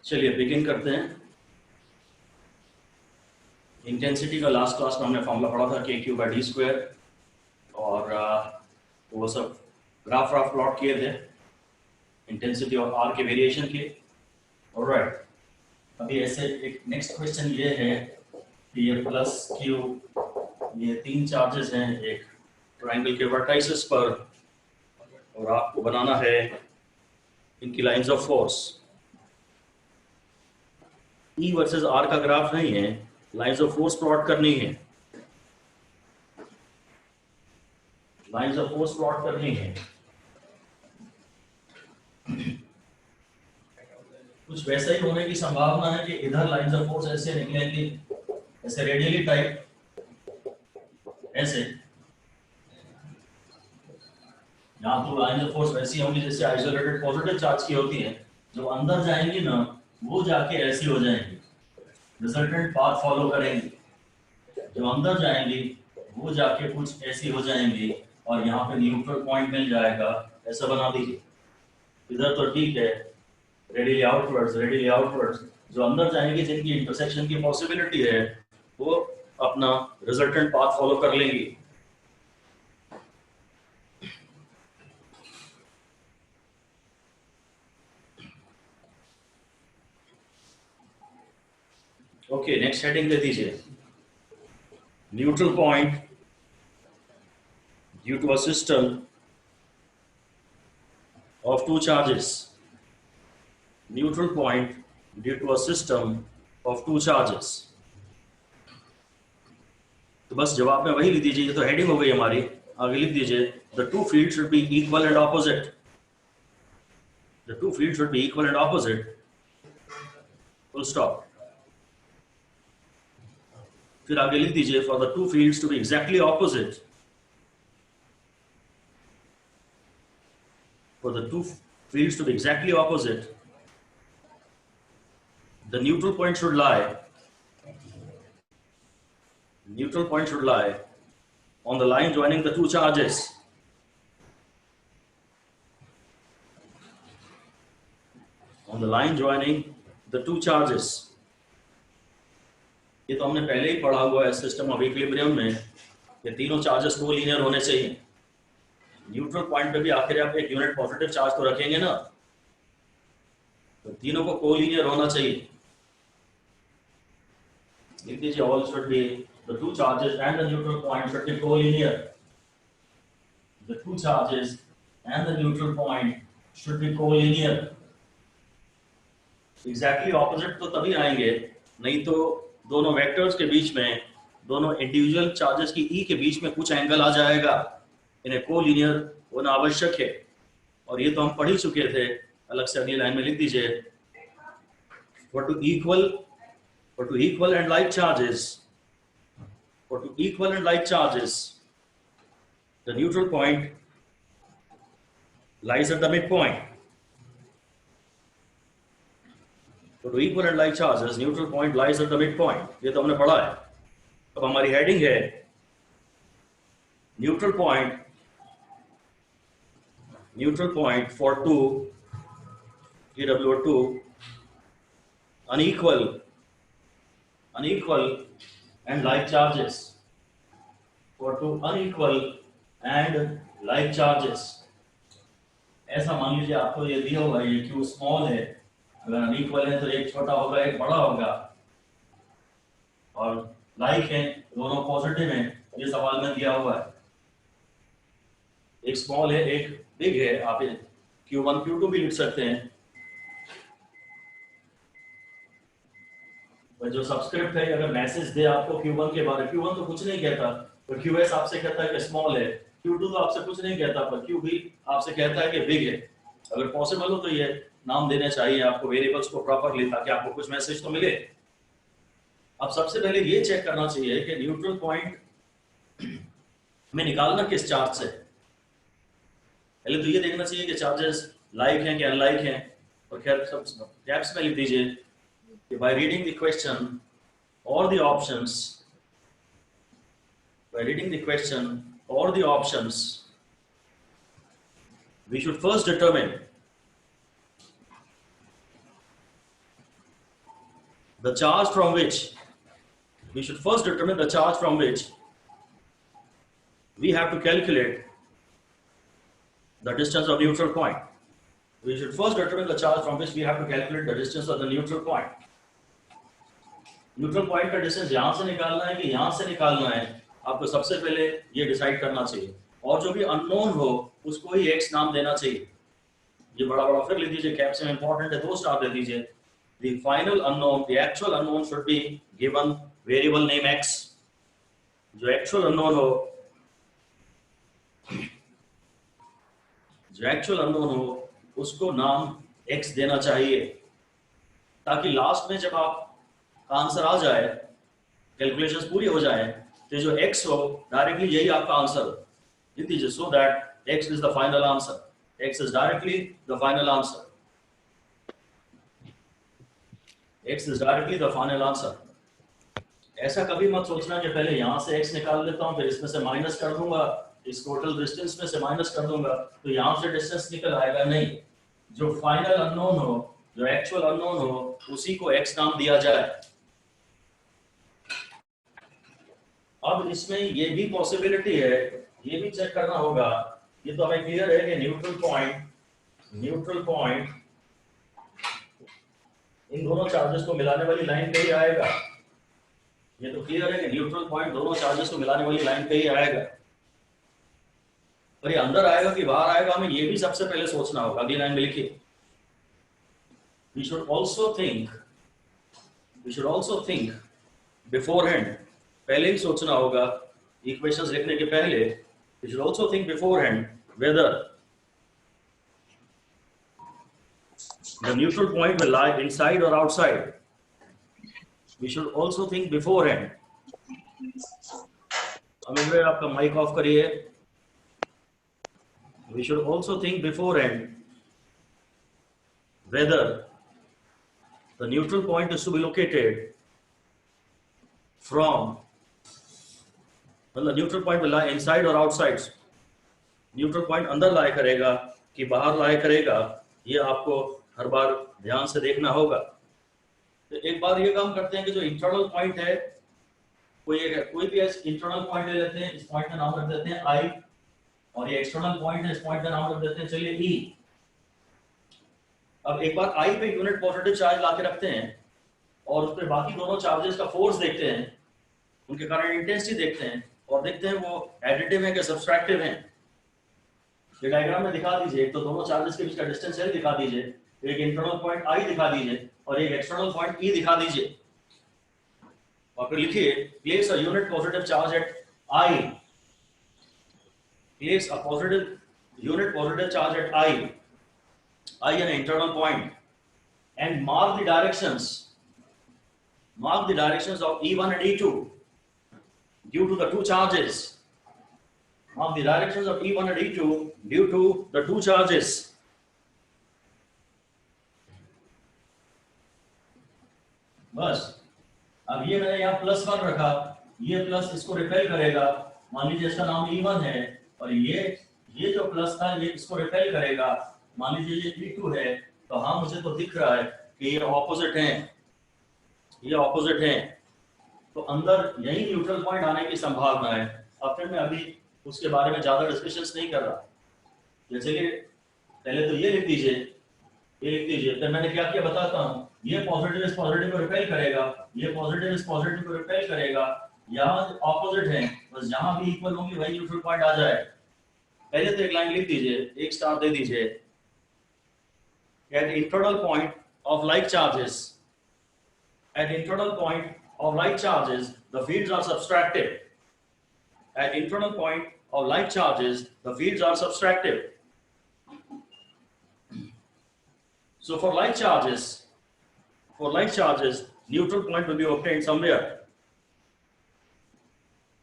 चलिए बिगिन करते हैं। इंटेंसिटी का लास्ट क्लास में हमने फॉर्मूला पढ़ा था KQ/D², और वो सब ग्राफ प्लॉट किए थे इंटेंसिटी और R के वेरिएशन के। ऑलराइट, अभी ऐसे एक नेक्स्ट क्वेश्चन ये है कि ये प्लस Q, ये तीन चार्जेस हैं एक ट्रायंगल के वर्टाइसेस पर, और आपको बनाना है इनकी lines of force. E versus R का ग्राफ नहीं है, लाइंस ऑफ फोर्स प्लॉट करनी है। लाइंस ऑफ फोर्स प्लॉट करनी है। कुछ वैसा ही होने की संभावना है कि इधर लाइंस ऑफ फोर्स ऐसे निकलेंगी, ऐसे रेडियली टाइप, ऐसे। यहाँ तो लाइंस ऑफ फोर्स वैसी होंगी जैसे आइसोलेटेड पॉजिटिव चार्ज की होती है, जो अंदर जाएंगी ना वो जाके ऐसी हो जाएंगी, रिजल्टेंट पाथ फॉलो करेंगी। जो अंदर जाएंगी वो जाके कुछ ऐसी हो जाएंगी, और यहाँ पे न्यूट्रल पॉइंट मिल जाएगा। ऐसा बना दीजिए। इधर तो ठीक है, रेडियली आउटवर्ड्स, जो अंदर जाएंगे जिनकी इंटरसेक्शन की पॉसिबिलिटी है वो अपना रिजल्टेंट पाथ फॉलो कर लेंगी। ओके, नेक्स्ट हेडिंग दे दीजिए, neutral point due to a system of two charges. Neutral point due to a system of two charges. तो बस जवाब में वही लिख दीजिए, ये तो हेडिंग हो गई हमारी। आगे लिख दीजिए, the two fields should be equal and opposite. The two fields should be equal and opposite. Full stop. फिर आगे लिख दीजिए, for the two fields to be exactly opposite. For the two fields to be exactly opposite, the neutral point should lie. Neutral point should lie on the line joining the two charges. On the line joining the two charges. ये तो हमने पहले ही पढ़ा हुआ है system of equilibrium में, ये तीनों चार्जेस को लीनियर होने चाहिए। न्यूट्रल पॉइंट पे भी आखिर आप एक यूनिट पॉजिटिव चार्ज तो रखेंगे ना, तो तीनों को कोलिनियर होना चाहिए। लिख दीजिए, all should be, the two charges and the neutral point should be collinear. The two charges and the neutral point should be collinear. Exactly opposite तो तभी आएंगे, नहीं तो दोनों वेक्टर्स के बीच में, दोनों इंडिविजुअल चार्जेस की ई के बीच में कुछ एंगल आ जाएगा। इन्हें कोलिनियर होना आवश्यक है, और ये तो हम पढ़ ही चुके थे। अलग से अगली लाइन में लिख दीजिए, for to equal and like charges, the neutral point lies at the midpoint. So to equal and like charges, neutral point lies at the midpoint. ये तो हमने पढ़ा है। अब हमारी हेडिंग है neutral point for two TW2 unequal and like charges. For two unequal and like charges. ऐसा मान लीजिए आपको ये दिया हुआ है, ये Q स्मॉल है, अगर अनइक्वल है तो एक छोटा होगा एक बड़ा होगा, और लाइक है दोनों पॉजिटिव हैं, ये सवाल में दिया हुआ है। एक स्मॉल है एक बिग है, आप Q1 Q2 भी लिख सकते हैं। जो सब्सक्रिप्ट है अगर मैसेज दे आपको Q1 के बारे में, Q1 तो कुछ नहीं कहता, पर QS आपसे कहता है कि स्मॉल है, Q2 तो आपसे कुछ नहीं कहता, पर Q भी आपसे कहता है कि बिग है। अगर पॉसिबल हो तो ये नाम देने चाहिए आपको वेरिएबल्स को प्रॉपरली, ताकि आपको कुछ मैसेज तो मिले। अब सबसे पहले ये चेक करना चाहिए कि न्यूट्रल पॉइंट में निकालना किस चार्ज से। पहले तो ये देखना चाहिए कि चार्जेस लाइक हैं कि अनलाइक हैं, और खैर सब कैप्स में लिख दीजिए by reading the question or the options, we should first determine the charge from which we should first determine the charge from which we have to calculate the distance of neutral point. We should first determine the charge from which we have to calculate the distance of the neutral point. Neutral point का distance यहां से निकालना है कि यहां से निकालना है, आपको सबसे पहले ये डिसाइड करना चाहिए। और जो भी अननोन हो उसको ही x नाम देना चाहिए। ये बड़ा बड़ा फिर लिख दीजिए, कैप्स में इंपॉर्टेंट है, 2 स्टार दे दीजिए। The final unknown, the actual unknown should be given variable name x. जो actual unknown हो, जो actual unknown हो उसको नाम x देना चाहिए, ताकि लास्ट में जब आप आंसर आ जाए, कैलकुलेशंस पूरी हो जाए, तो जो x हो डायरेक्टली यही आपका आंसर हो। लिख दीजिए, so that x is the final answer, x is directly the final answer, x is directly the final answer. ऐसा कभी मत सोचना कि पहले यहां से x निकाल लेता हूं, फिर इसमें से माइनस कर दूंगा, इस टोटल डिस्टेंस में से माइनस कर दूंगा तो यहां से डिस्टेंस निकल आएगा। नहीं, जो फाइनल अननोन हो, जो एक्चुअल अननोन हो, उसी को x नाम दिया जाए। अब इसमें ये भी पॉसिबिलिटी है, ये भी चेक करना होगा, ये तो हमें क्लियर है कि न्यूट्रल पॉइंट इन दोनों चार्जेस को मिलाने वाली लाइन पे ही आएगा। ये तो क्लियर है कि न्यूट्रल पॉइंट दोनों चार्जेस को मिलाने वाली लाइन पे ही आएगा। और ये अंदर आएगा कि बाहर आएगा, हमें ये भी सबसे पहले सोचना होगा। अगली लाइन में लिखिए, we should also think beforehand, पहले ही सोचना होगा इक्वेशंस लिखने के पहले। We should also think beforehand whether the neutral point will lie inside or outside. We should also think beforehand. अमिंद्र आपका माइक ऑफ करिए। We should also think beforehand whether the neutral point is to be located from, well, the neutral point will lie inside or outside. Neutral point अंदर लाया करेगा कि बाहर लाया करेगा, ये आपको हर बार ध्यान से देखना होगा। तो एक बार ये काम करते हैं कि जो इंटरनल पॉइंट है, कोई भी इंटरनल पॉइंट ले लेते हैं, इस पॉइंट का नाम रख देते हैं I, और ये एक्सटर्नल पॉइंट है, इस पॉइंट का नाम रख देते हैं चलिए E। अब एक बार I पे यूनिट पॉजिटिव चार्ज लाके रखते हैं और उस पे बाकी दोनों चार्जेस का फोर्स देखते हैं, उनके कारण इंटेंसिटी देखते हैं और देखते हैं वो एडिटिव है कि सब्सट्रैक्टिव है। ये डायग्राम में दिखा दीजिए, एक तो दोनों चार्जेस के बीच का डिस्टेंस L दिखा दीजिए, एक इंटरनल पॉइंट I दिखा दीजिए और एक एक्सटर्नल पॉइंट E दिखा दीजिए। और फिर लिखिए, place a unit positive charge at I, place a unit positive charge at I an internal point, and mark the directions of E1 and E2 due to the two charges. Mark the directions of E1 and E2 due to the two charges. बस, अब ये मैंने यहाँ +1 रखा, ये plus इसको repel करेगा, मान लीजिए इसका नाम E1 है, और ये जो प्लस था ये इसको रिपेल करेगा, मान लीजिए ये E2 है। तो हाँ, मुझे तो दिख रहा है कि ये ऑपोजिट हैं, तो अंदर यही न्यूट्रल पॉइंट आने की संभावना है। अब फिर मैं अभी उसके बारे में ज्यादा डिस्कशंस नहीं कर रहा। चलिए पहले तो ये लिख दीजिए, फिर मैंने क्या किया बताता हूँ। ये पॉजिटिव इस पॉजिटिव को रिपेल करेगा, ये पॉजिटिव इस पॉजिटिव को रिपेल करेगा, यहाँ ऑपोजिट है, बस जहां भी इक्वल होंगे वही न्यूट्रल पॉइंट आ जाए। पहले तो एक लाइन लिख दीजिए, एक स्टार दे दीजिए। At internal point of like charges, the fields are subtractive. At internal point of like charges, the fields are subtractive. So for like charges, neutral point will be obtained somewhere.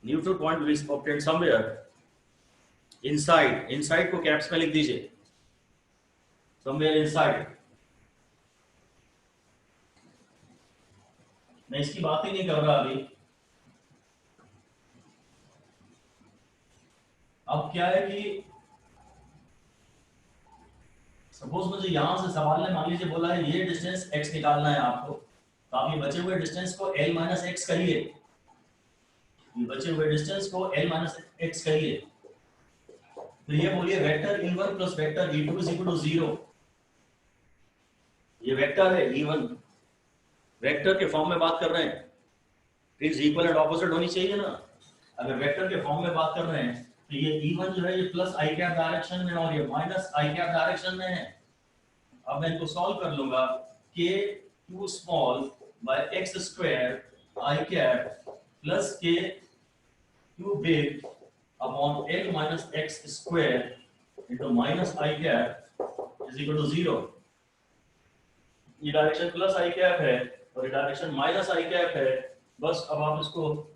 Neutral point will be obtained somewhere inside को caps में लिख दीजिए, somewhere inside। मैं इसकी बात ही नहीं कर रहा अभी। अब क्या है कि सपोज मुझे यहां से सवाल ने मान लीजिए बोला है ये डिस्टेंस x निकालना है आपको, तो आप ये बचे हुए डिस्टेंस को L माइनस एक्स कहिए, ये बचे हुए डिस्टेंस को L माइनस एक्स कहिए। तो ये बोलिए vector E1 plus vector E2 is equal to 0। ये वेक्टर है E1, वेक्टर के फॉर्म में बात कर रहे हैं, फिर इक्वल एंड ऑपोजिट होनी चाहिए ना। अगर वेक्टर के फॉर्म में बात कर रहे हैं तो ये E1 जो है ये प्लस आई कैप डायरेक्शन में और ये माइनस आई कैप डायरेक्शन में है। अब मैं इनको सॉल्व कर लूंगा, k q small by x square I cap plus k q big upon l minus x square into minus I cap is equal to 0। ये डायरेक्शन प्लस आई cap है और ये डायरेक्शन माइनस आई कैप है। बस अब आप इसको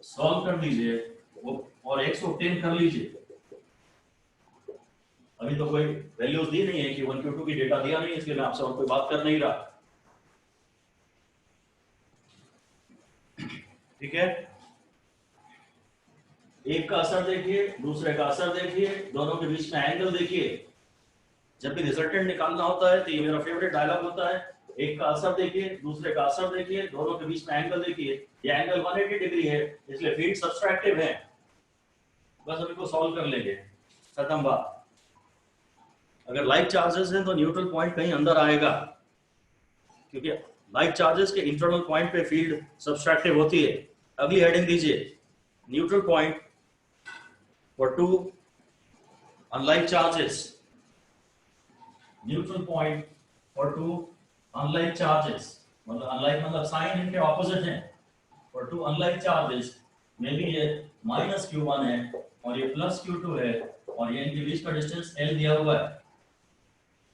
solve कर दीजिए वो और x को ऑब्टेन कर लीजिए। अभी तो कोई वैल्यूज दी नहीं है कि 1 Q2 की डेटा दिया नहीं, इसलिए मैं आपसे और कोई बात कर नहीं रहा। ठीक है, एक का असर देखिए, दूसरे का असर देखिए, दोनों के बीच में एंगल देखिए। जब भी रिजल्टेंट निकालना होता है तो ये मेरा फेवरेट डायलॉग होता है, एक का असर देखिए, दूसरे का असर देखिए, दोनों के बीच में एंगल देखिए। ये एंगल 180 डिग्री है, इसलिए फील्ड सब्सट्रैक्टिव है। बस अभी को सॉल्व कर लेंगे, खत्म बात। अगर लाइक चार्जेस हैं तो न्यूट्रल पॉइंट कहीं अंदर आएगा, क्योंकि लाइक चार्जेस के इंटरनल पॉइंट पे फील्ड सब्सट्रैक्टिव होती है। अगली हेडिंग दीजिए, neutral point for two unlike charges. Neutral point for two unlike charges, मतलब अनलाइक मतलब साइन इनके ऑपोजिट हैं। फॉर टू अनलाइक चार्जेस में भी ये माइनस Q1 है और ये प्लस Q2 है और ये इनके बीच का डिस्टेंस L दिया हुआ है।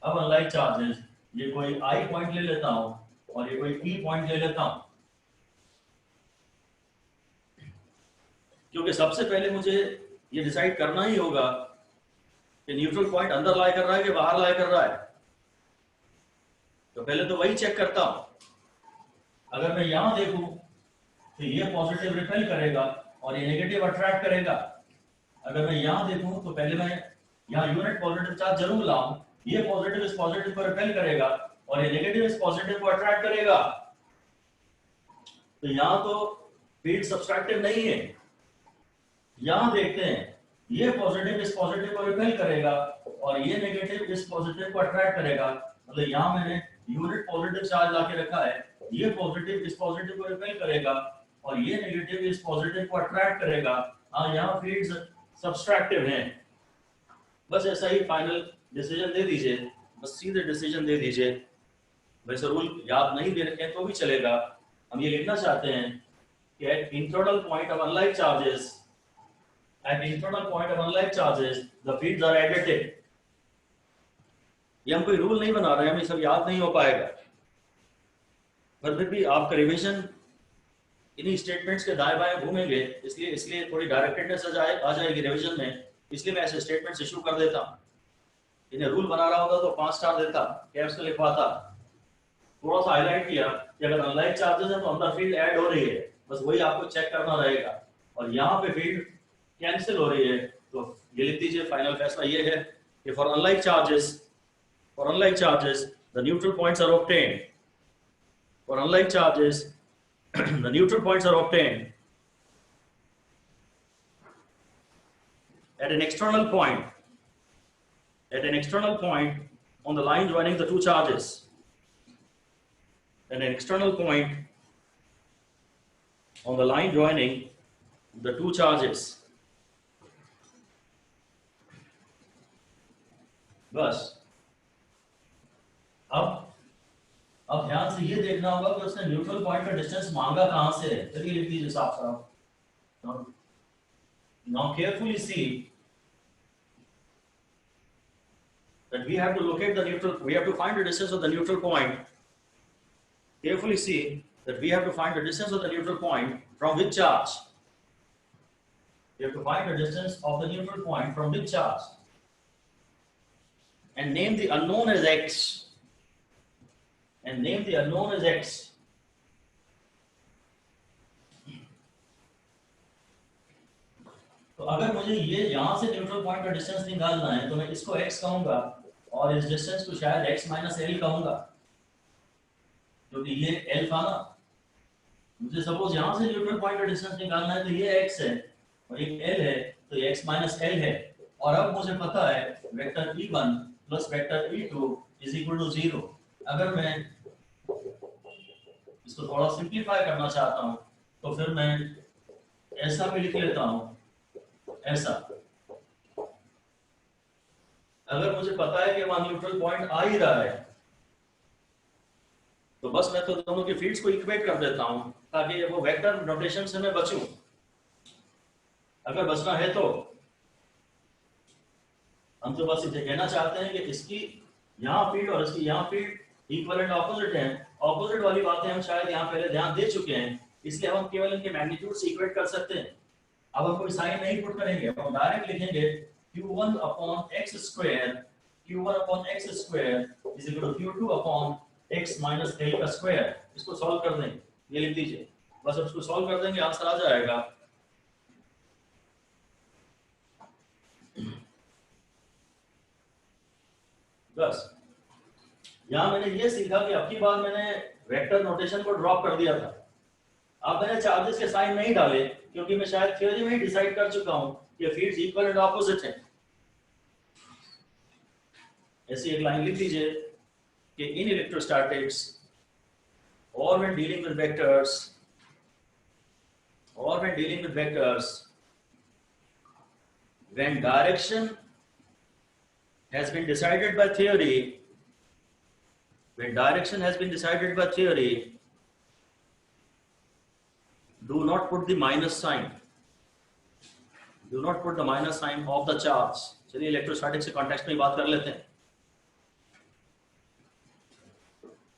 अब अनलाइक चार्जेस, ये कोई I पॉइंट ले लेता हूं और ये कोई P पॉइंट ले लेता हूं, क्योंकि सबसे पहले मुझे ये डिसाइड करना ही होगा कि न्यूट्रल पॉइंट अंदर लाई कर रहा है कि बाहर लाई कर रहा है। तो पहले तो वही चेक करता हूं। अगर मैं यहां देखूं तो ये पॉजिटिव रिपेल करेगा और ये नेगेटिव अट्रैक्ट करेगा। अगर मैं यहां देखूं तो पहले मैं यहां यूनिट पॉजिटिव चार्ज जरूर लाऊं, ये पॉजिटिव इस पॉजिटिव को रिपेल करेगा और ये नेगेटिव इस पॉजिटिव को अट्रैक्ट करेगा। तो यहां तो फील्ड सब्सट्रैक्टिव नहीं है। यहां देखते हैं, ये पॉजिटिव इस पॉजिटिव को रिपेल करेगा और ये नेगेटिव इस पॉजिटिव को अट्रैक्ट करेगा। मतलब यहां मैंने यूनिट पॉजिटिव चार्ज लाके रखा है, ये पॉजिटिव इस पॉजिटिव को रिपेल करेगा और ये नेगेटिव इस पॉजिटिव को अट्रैक्ट करेगा। हाँ, यहाँ फील्ड्स सब्सट्रैक्टिव हैं। बस ऐसा ही फाइनल डिसीजन दे दीजिए, बस सीधे डिसीजन दे दीजिए। वैसे रूल याद नहीं दे रखे तो भी चलेगा। हम ये लिखना चाहते हैं कि at internal point of unlike charges, at internal point of unlike charges the fields are additive. ये हम कोई रूल नहीं बना रहे हैं, हमें सब याद नहीं हो पाएगा, पर फिर भी आपका रिवीजन इन्हीं स्टेटमेंट्स के दाएं बाएं घूमेंगे, इसलिए थोड़ी डायरेक्टेडनेस आ जाएगी रिवीजन में। इसलिए मैं ऐसे स्टेटमेंट्स इशू कर देता हूँ। इन्हें रूल बना रहा होता तो 5 स्टार देता, कैप्स में लिखवाता, थोड़ा सा हाईलाइट किया कि अगर अनलाइक चार्जेस है तो अंदर फील्ड ऐड हो रही है, बस वही आपको चेक करना रहेगा। और यहाँ पे फील्ड कैंसिल हो रही है, तो ये लिख दीजिए। फाइनल फैसला ये है कि for unlike charges the neutral points are obtained. For unlike charges the neutral points are obtained at an external point on the line joining the two charges. At an external point on the line joining the two charges. बस अब ध्यान से ये देखना होगा कि उसने neutral point का डिस्टेंस मांगा कहां से है। चलिए लिख दीजिए साफ साफ। Now carefully see that we have to locate the neutral, we have to find the distance of the neutral point. Carefully see that we have to find the distance of the neutral point from which charge? We have to find the distance of the neutral point from which charge? And name the unknown as x. And name the unknown as x. तो अगर मुझे ये यहां से neutral point का distance निकालना है तो मैं इसको x कहूंगा और इस डिस्टेंस को शायद x माइनस एल कहूंगा। क्योंकि ये L था ना, मुझे सपोज यहाँ से न्यूट्रल पॉइंट का डिस्टेंस निकालना है, तो ये x है और ये L है, तो ये x माइनस L है। और अब मुझे पता है vector E1 plus vector E2 is equal to 0। अगर मैं इसको थोड़ा सिंप्लीफाई करना चाहता हूँ तो फिर मैं ऐसा भी लिख लेता हूँ, ऐसा। अगर मुझे पता है कि वहां न्यूट्रल पॉइंट आ ही रहा है तो बस मैं तो दोनों के फील्ड्स को इक्वेट कर देता हूं ताकि वो वेक्टर नोटेशन से मैं बचूं। अगर बचना है तो हम तो बस इसे कहना चाहते हैं कि इसकी यहाँ फील्ड और इसकी यहाँ फील्ड इक्वल एंड ऑपोजिट है। ऑपोजिट वाली बातें हम शायद यहाँ पहले ध्यान दे चुके हैं, इसलिए हम केवल इनके मैग्नीट्यूड से इक्वेट कर सकते हैं। अब हम कोई साइन नहीं पुट करेंगे, हम डायरेक्ट लिखेंगे q1 upon x square, q1 upon x square is equal to q2 upon x minus l का स्क्वायर। इसको सॉल्व कर देंगे, ये लिख दीजिए, बस इसको सॉल्व कर देंगे, आंसर आ जाएगा। बस यहाँ मैंने ये सीखा कि अब की बार मैंने वेक्टर नोटेशन को ड्रॉप कर दिया था। अब मैंने चार्जेस के साइन नहीं डाले क्योंकि मैं शायद थ्योरी में ही डिसाइड कर चुका हूं कि फील्ड्स इक्वल एंड ऑपोजिट हैं। ऐसी एक लाइन लिख दीजिए कि इन इलेक्ट्रोस्टैटिक्स और when dealing with vectors, when direction has been decided by theory, do not put the minus sign. Do not put the minus sign of the charge. चलिए electrostatics के context में बात कर लेते हैं,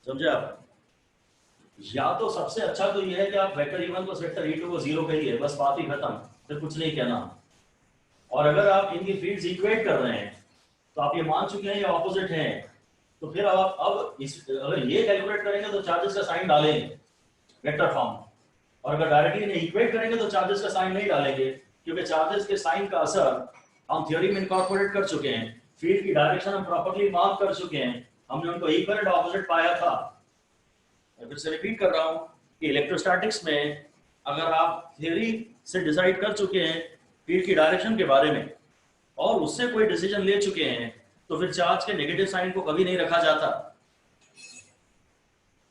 समझे आप? या तो सबसे अच्छा तो ये है कि आप vector E1 plus vector E2 को 0 कहिए, बस बात ही खत्म, फिर कुछ नहीं कहना। और अगर आप इनकी फील्ड्स इक्वेट कर रहे हैं तो आप ये मान चुके हैं ये ऑपोजिट हैं, तो फिर आप अगर ये कैलकुलेट करेंगे तो चार्जेस का साइन डालेंगे वेक्टर फॉर्म, और अगर डायरेक्टली इन्हें इक्वेट करेंगे तो चार्जेस का साइन नहीं डालेंगे, क्योंकि चार्जेस के साइन का असर हम थ्योरी में इनकॉर्पोरेट कर चुके हैं, फील्ड की डायरेक्शन हम प्रॉपर्ली मार्क कर चुके हैं, हमने उनको इक्वल एंड ऑपोजिट पाया था। मैं फिर से रिपीट कर रहा हूं कि इलेक्ट्रोस्टैटिक्स में अगर आप थ्योरी से डिसाइड कर चुके हैं फील्ड की डायरेक्शन के बारे में और उससे कोई डिसीजन ले चुके हैं तो फिर चार्ज के नेगेटिव साइन को कभी नहीं रखा जाता।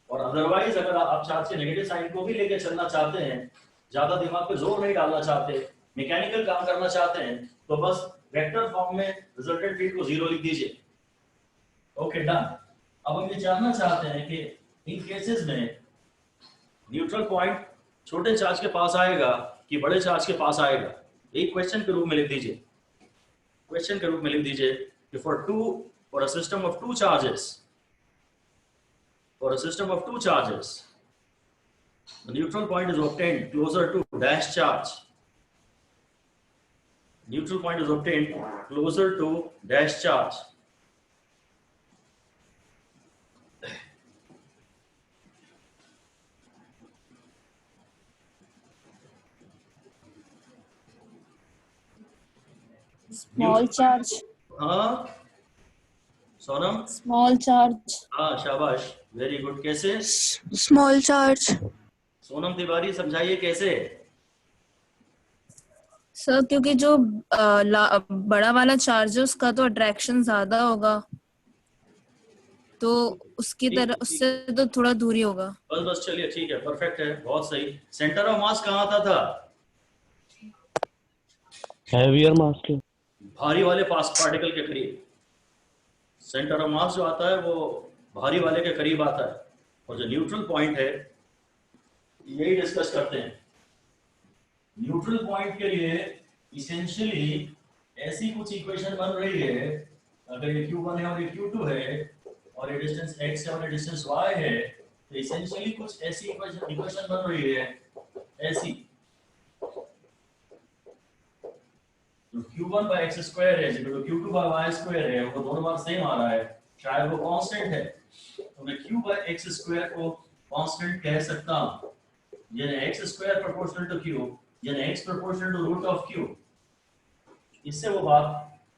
और अदरवाइज अगर आप चार्ज के नेगेटिव साइन को भी लेके चलना चाहते हैं, ज्यादा दिमाग पे जोर नहीं डालना चाहते, मैकेनिकल काम करना चाहते हैं, तो बस वेक्टर फॉर्म में रिजल्टेंट फील्ड को 0 लिख दीजिए। Okay done. अब हम ये जानना चाहते हैं कि इन केसेस में न्यूट्रल पॉइंट छोटे चार्ज के पास आएगा कि बड़े चार्ज के पास आएगा। एक क्वेश्चन के रूप में लिख दीजिए, क्वेश्चन के रूप में लिख दीजिए कि for a system of two charges the neutral point is obtained closer to dash charge. Neutral point is obtained closer to dash charge. Small charge. हाँ सोनम, स्मॉल चार्ज। हाँ शाबाश, वेरी गुड। कैसे? Small charge. सोनम तिवारी समझाइए कैसे? Sir क्योंकि जो बड़ा वाला चार्ज है उसका तो अट्रैक्शन ज्यादा होगा, तो उसकी तरह उससे तो थोड़ा दूरी होगा। बस चलिए ठीक है, परफेक्ट है, बहुत सही। सेंटर ऑफ मास कहाँ आता था? हैवियर मास के, भारी वाले पार्टिकल के करीब। सेंटर ऑफ मास जो आता है वो भारी वाले के करीब आता है, और जो न्यूट्रल पॉइंट है यही डिस्कस करते हैं। न्यूट्रल पॉइंट के लिए इसेंशियली ऐसी कुछ इक्वेशन बन रही है, अगर ये q1 है और ये q2 है और ये डिस्टेंस x है और ये डिस्टेंस y है, तो इसेंशियली कुछ ऐसी इक्वेशन बन रही है ऐसी, जो q1 by x स्क्वायर है जो q2 by y स्क्वायर है, वो दोनों बार सेम आ रहा है, शायद वो कांस्टेंट है, तो मैं q by x स्क्वायर को कांस्टेंट कह सकता हूं, यानी x square proportional to q, यानी x proportional to root of q। इससे वो बात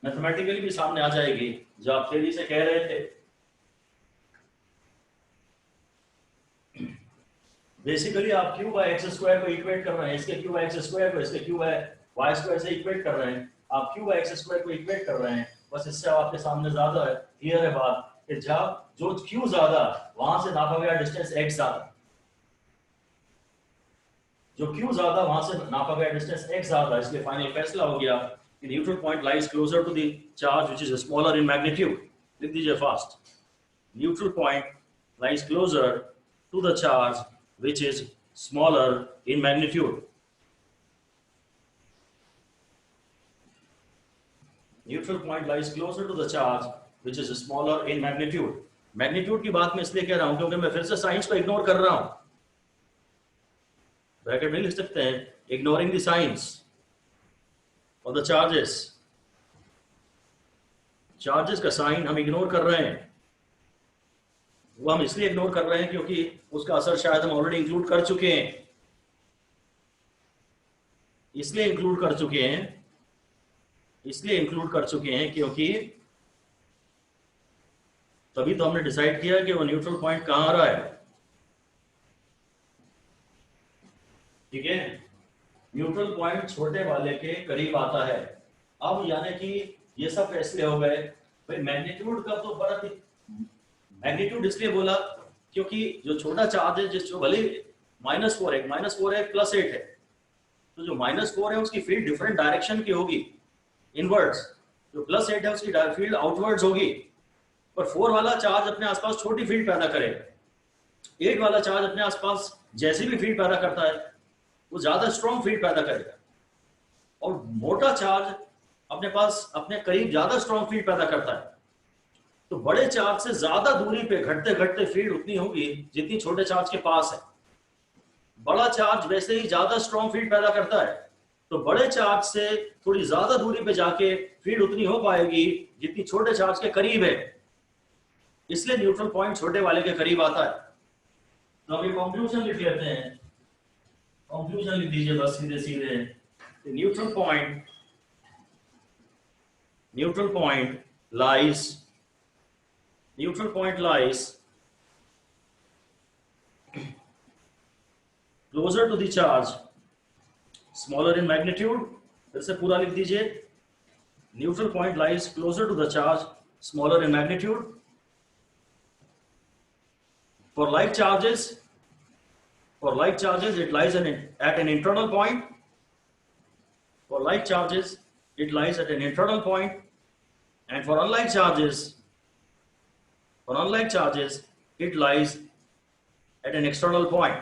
मैथमेटिकली भी सामने आ जाएगी जो आप थ्योरी से कह रहे थे। बेसिकली आप q बाय एक्स स्क्वायर को इक्वेट कर रहे हैं, इसके q बाय एक्स स्क्वायर को इसके q बाय वाई स्क्वायर से इक्वेट कर रहे हैं, आप q बाय एक्स स्क्वायर को इक्वेट कर रहे हैं, बस इससे आपके सामने ज्यादा है, क्लियर है बात कि जब जो q ज्यादा वहां से नापा गया डिस्टेंस x ज्यादा, जो q ज्यादा वहां से नापा गया डिस्टेंस x ज्यादा, इसलिए फाइनल फैसला हो गया कि neutral point lies closer to the charge which is smaller in magnitude. लिख दीजिए fast, neutral point lies closer to the charge which is smaller in magnitude. Neutral point lies closer to the charge which is smaller in magnitude. Magnitude की बात मैं इसलिए कह रहा हूं क्योंकि मैं फिर से साइंस को इग्नोर कर रहा हूं, ब्रैकेट में लिख सकते हैं ignoring the signs of the charges. Charges का साइन हम इग्नोर कर रहे हैं, वो हम इसलिए इग्नोर कर रहे हैं क्योंकि उसका असर शायद हम ऑलरेडी इंक्लूड कर चुके हैं, इसलिए इंक्लूड कर चुके हैं क्योंकि तभी तो हमने डिसाइड किया कि वो न्यूट्रल पॉइंट कहां आ रहा है। ठीक है, न्यूट्रल पॉइंट छोटे वाले के करीब आता है। अब यानी कि ये सब फैसले हो गए भाई, मैग्नीट्यूड का तो फर्क, मैग्नीट्यूड इसलिए बोला क्योंकि जो छोटा चार्ज है, जो भले -4 है +8 है, तो जो -4 है उसकी फील्ड डिफरेंट डायरेक्शन की होगी, इनवर्ड्स, जो +8 है उसकी फील्ड आउटवर्ड्स होगी, पर 4 वाला चार्ज अपने आसपास छोटी फील्ड पैदा करेगा, 8 वाला चार्ज अपने आसपास जैसी भी फील्ड पैदा करता है वो ज्यादा स्ट्रॉन्ग फील्ड पैदा करेगा, और मोटा चार्ज अपने पास अपने करीब ज्यादा स्ट्रॉन्ग फील्ड पैदा करता है। तो बड़े चार्ज से ज्यादा दूरी पे घटते घटते फील्ड उतनी होगी जितनी छोटे चार्ज के पास है। बड़ा चार्ज वैसे ही ज्यादा स्ट्रॉन्ग फील्ड पैदा करता है, तो बड़े चार्ज से थोड़ी ज्यादा दूरी पे जाके फील्ड उतनी हो पाएगी जितनी छोटे चार्ज के करीब है, इसलिए न्यूट्रल पॉइंट छोटे वाले के करीब आता है। तो अभी कंक्लूजन लिख लेते हैं, कंक्लूजन लिख दीजिए बस सीधे सीधे, neutral point lies closer to the charge smaller in magnitude। फिर से पूरा लिख दीजिए, neutral point lies closer to the charge smaller in magnitude। For like charges it lies at an internal point। For like charges it lies at an internal point, and for unlike charges it lies at an external point।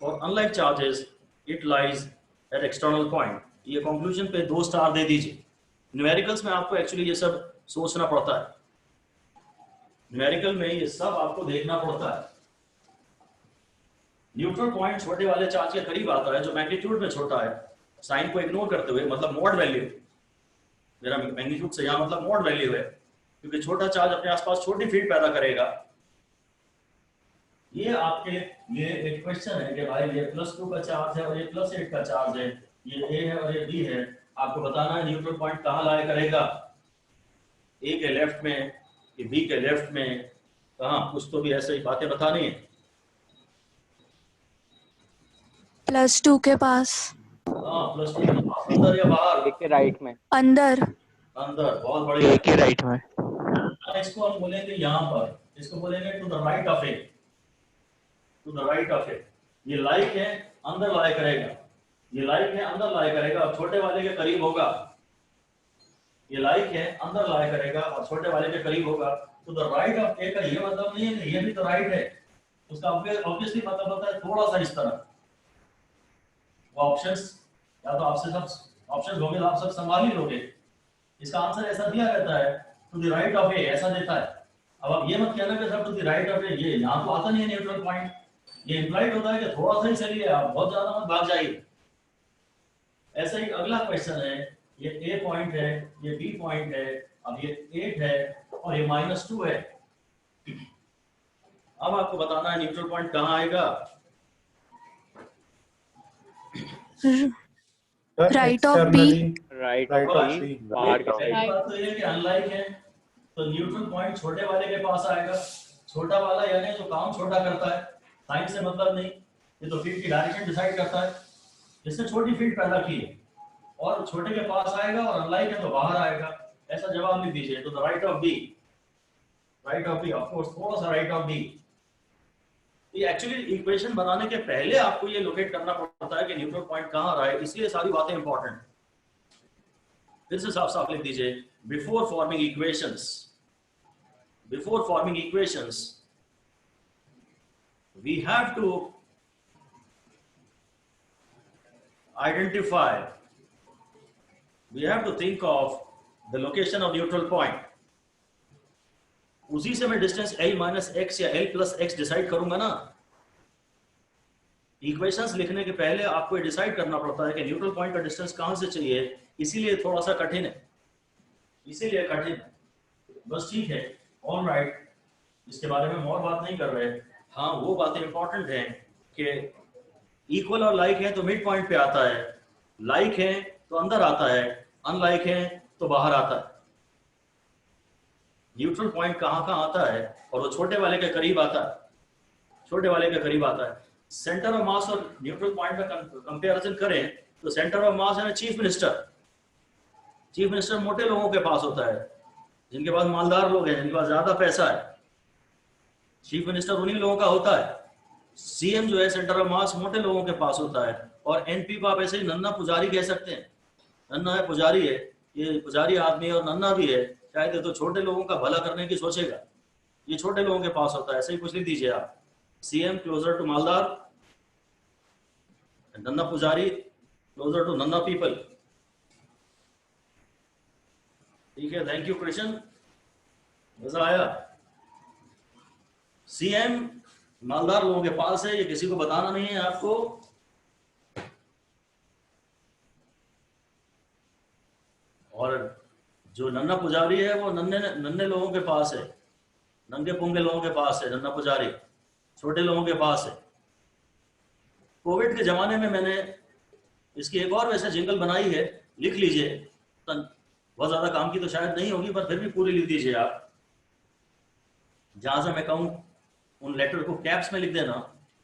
For unlike charges it lies at external point। ये conclusion पे 2 star दे दीजिए। Numericals में आपको actually ये सब सोचना पड़ता है, न्यूमेरिकल में ये सब आपको देखना पड़ता है। न्यूट्रल पॉइंट छोटे वाले चार्ज के करीब आता है जो मैग्नीट्यूड में छोटा है, साइन को इग्नोर करते हुए, मतलब मॉड वैल्यू, मेरा मैग्नीट्यूड से यहाँ मतलब मॉड वैल्यू है, क्योंकि छोटा चार्ज अपने आसपास छोटी फील्ड पैदा करेगा। ये आपके लिए एक क्वेश्चन है कि भाई ये +2 का चार्ज है और ये +8 का चार्ज है, ये A है और ये B है, आपको बताना है न्यूट्रल पॉइंट कहाँ लाया करेगा, A के लेफ्ट में कि B के लेफ्ट में, कहाँ, कुछ तो भी ऐसे ही बातें बतानी है। +2 के पास। हाँ, +2 के पास, अंदर या बाहर? A के राइट में। अंदर। बहुत बढ़िया। A के राइट में। इसको हम बोलेंगे यहाँ पर, इसको बोलेंगे to the right of it, to the right of it. ये लाइक है, अंदर लाया करेगा, ये लाइक है, अंदर लाया करेगा और छोटे वाले के करीब होगा। ये लाइक है, अंदर लाया करेगा और छोटे वाले के करीब होगा। टू द राइट ऑफ ए का ये मतलब नहीं है कि ये भी तो राइट है, उसका ऑब्वियसली मतलब होता है थोड़ा सा इस तरह। वो ऑप्शंस या तो आपसे सब ऑप्शंस होंगे तो आप सब संभाल ही लोगे, इसका आंसर ऐसा दिया रहता है to the right of A, ऐसा देता है। अब आप ये मत कहना कि sir to the right of A, ये यहाँ तो आता नहीं है न्यूट्रल पॉइंट, ये इंप्लाइड होता है कि थोड़ा सा ही चलिए, आप बहुत ज्यादा मत भाग जाइए। ऐसा ही अगला क्वेश्चन है, ये ए पॉइंट है, ये बी पॉइंट है, अब ये 8 है और ये -2 है। अब आपको बताना है न्यूट्रल पॉइंट कहाँ आएगा। Right of B. Right of B, बाहर की साइड। बात तो ये कि अनलाइक है, तो न्यूट्रल पॉइंट छोटे वाले के पास आएगा। छोटा वाला यानी जो काम छोटा करता है, साइन से मतलब नहीं, ये तो फील्ड की डायरेक्शन डिसाइड करता है। जिसने छोटी फील्ड पैदा की है और छोटे के पास आएगा और अनलाइक है तो बाहर आएगा, ऐसा जवाब लिख दीजिए। तो the right of B, right of B, of course थोड़ा सा राइट ऑफ बी। ये एक्चुअली इक्वेशन बनाने के पहले आपको ये लोकेट करना पड़ता है कि न्यूट्रल पॉइंट कहां रहा है, इसलिए सारी बातें इंपॉर्टेंट। फिर से साफ साफ लिख दीजिए, before forming equations, before forming equations we have to identify, we have to think of the location of neutral point. उसी से मैं डिस्टेंस l माइनस एक्स या l प्लस एक्स डिसाइड करूंगा ना। इक्वेशंस लिखने के पहले आपको ये डिसाइड करना पड़ता है कि न्यूट्रल पॉइंट का डिस्टेंस कहां से चाहिए, इसीलिए थोड़ा सा कठिन है, इसीलिए कठिन है। बस ठीक है, ऑल राइट, इसके बारे में और बात नहीं कर रहे। हाँ, वो बातें इंपॉर्टेंट हैं कि इक्वल और लाइक है तो मिड पॉइंट पे आता है, लाइक है तो अंदर आता है, अनलाइक है तो बाहर आता है। न्यूट्रल पॉइंट कहाँ कहाँ आता है, और वो छोटे वाले के करीब आता है, छोटे वाले के करीब आता है। सेंटर ऑफ मास और न्यूट्रल पॉइंट का कंपैरिजन करें तो सेंटर ऑफ मास है ना चीफ मिनिस्टर। चीफ मिनिस्टर मोटे लोगों के पास होता है, जिनके पास मालदार लोग हैं, जिनके पास ज्यादा पैसा है। चीफ मिनिस्टर उन्हीं लोगों का होता है। सीएम जो है सेंटर ऑफ मास मोटे लोगों के पास होता है। और एनपी को आप ऐसे ही नन्ना पुजारी कह सकते हैं, नन्ना है पुजारी है, ये पुजारी आदमी है और नन्ना भी है, शायद ये तो छोटे लोगों का भला करने की सोचेगा, ये छोटे लोगों के पास होता है। ऐसे ही कुछ लिख दीजिए आप, सीएम क्लोजर टू मालदार, नन्ना पुजारी क्लोजर टू नन्ना पीपल। ठीक है, थैंक यू कृष्ण, मजा आया। सीएम मालदार लोगों के पास है, ये किसी को बताना नहीं है आपको। और जो नन्ना पुजारी है वो नन्हे लोगों के पास है, नंगे पुंगे लोगों के पास है नन्ना पुजारी, छोटे लोगों के पास है। कोविड के जमाने में मैंने इसकी एक और वैसे जिंगल बनाई है, लिख लीजिए। बहुत ज्यादा काम की तो शायद नहीं होगी, पर फिर भी पूरी लिख दीजिए आप। जहां से मैं कहूं उन लेटर को कैप्स में लिख देना।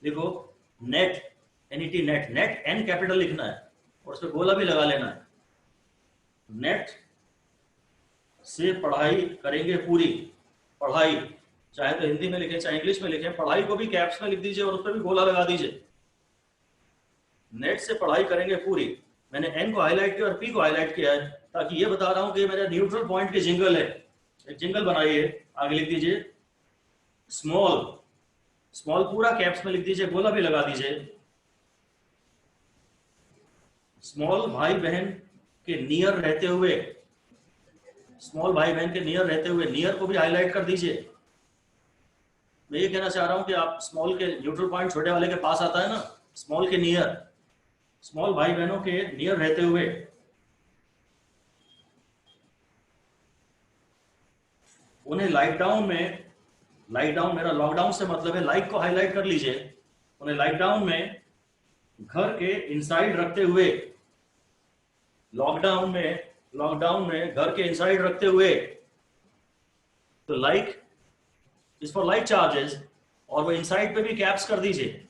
लिखो net, NET net, net N capital लिखना है और उस पर गोला भी लगा लेना है। नेट से पढ़ाई करेंगे पूरी, पढ़ाई चाहे तो हिंदी में लिखें चाहे इंग्लिश में लिखें, पढ़ाई को भी कैप्स में लिख दीजिए और उस पर भी गोला लगा दीजिए। नेट से पढ़ाई करेंगे पूरी। मैंने N को हाईलाइट किया और P को हाईलाइट किया है ताकि ये बता रहा हूं कि मेरा न्यूट्रल पॉइंट की जिंगल है। एक जिंगल बनाइए, आगे लिख दीजिए स्मॉल, स्मॉल पूरा कैप्स में लिख दीजिए, गोला भी लगा दीजिए। स्मॉल भाई बहन के नियर रहते हुए, स्मॉल भाई बहन के नियर रहते हुए, नियर को भी हाईलाइट कर दीजिए। मैं ये कहना चाह रहा हूं कि आप स्मॉल के न्यूट्रल पॉइंट छोटे वाले के पास आता है ना, स्मॉल के नियर, स्मॉल भाई बहनों के नियर रहते हुए उन्हें लाइक डाउन में, लाइक डाउन मेरा लॉकडाउन से मतलब है, लाइक को हाईलाइट कर लीजिए। उन्हें लाइक डाउन में घर के इनसाइड रखते हुए, लॉकडाउन में घर के इनसाइड रखते हुए, तो like is for like charges, और वो इनसाइड पे भी कैप्स कर दीजिए।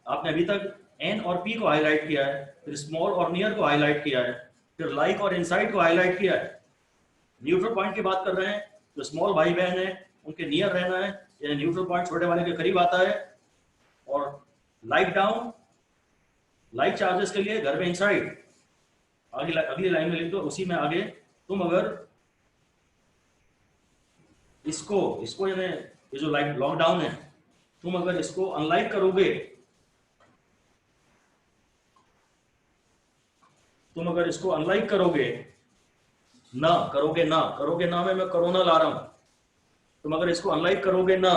आपने अभी तक N और P को हाईलाइट किया है, फिर स्मॉल और नियर को हाईलाइट किया है, फिर लाइक और इनसाइड को हाईलाइट किया है। न्यूट्रल पॉइंट की बात कर रहे हैं, जो स्मॉल भाई बहन है उनके नियर रहना है, यानी न्यूट्रल पॉइंट छोटे वाले के करीब आता है। और लाइक डाउन, लाइक चार्जेस के लिए घर में इनसाइड। आगे अगली लाइन में लिख दो, उसी में आगे, तुम अगर इसको यानी ये जो लाइक लॉकडाउन है, तुम अगर इसको अनलाइक करोगे, तुम अगर इसको अनलाइक करोगे ना में मैं कोरोना ला रहा हूं, तुम अगर इसको अनलाइक करोगे ना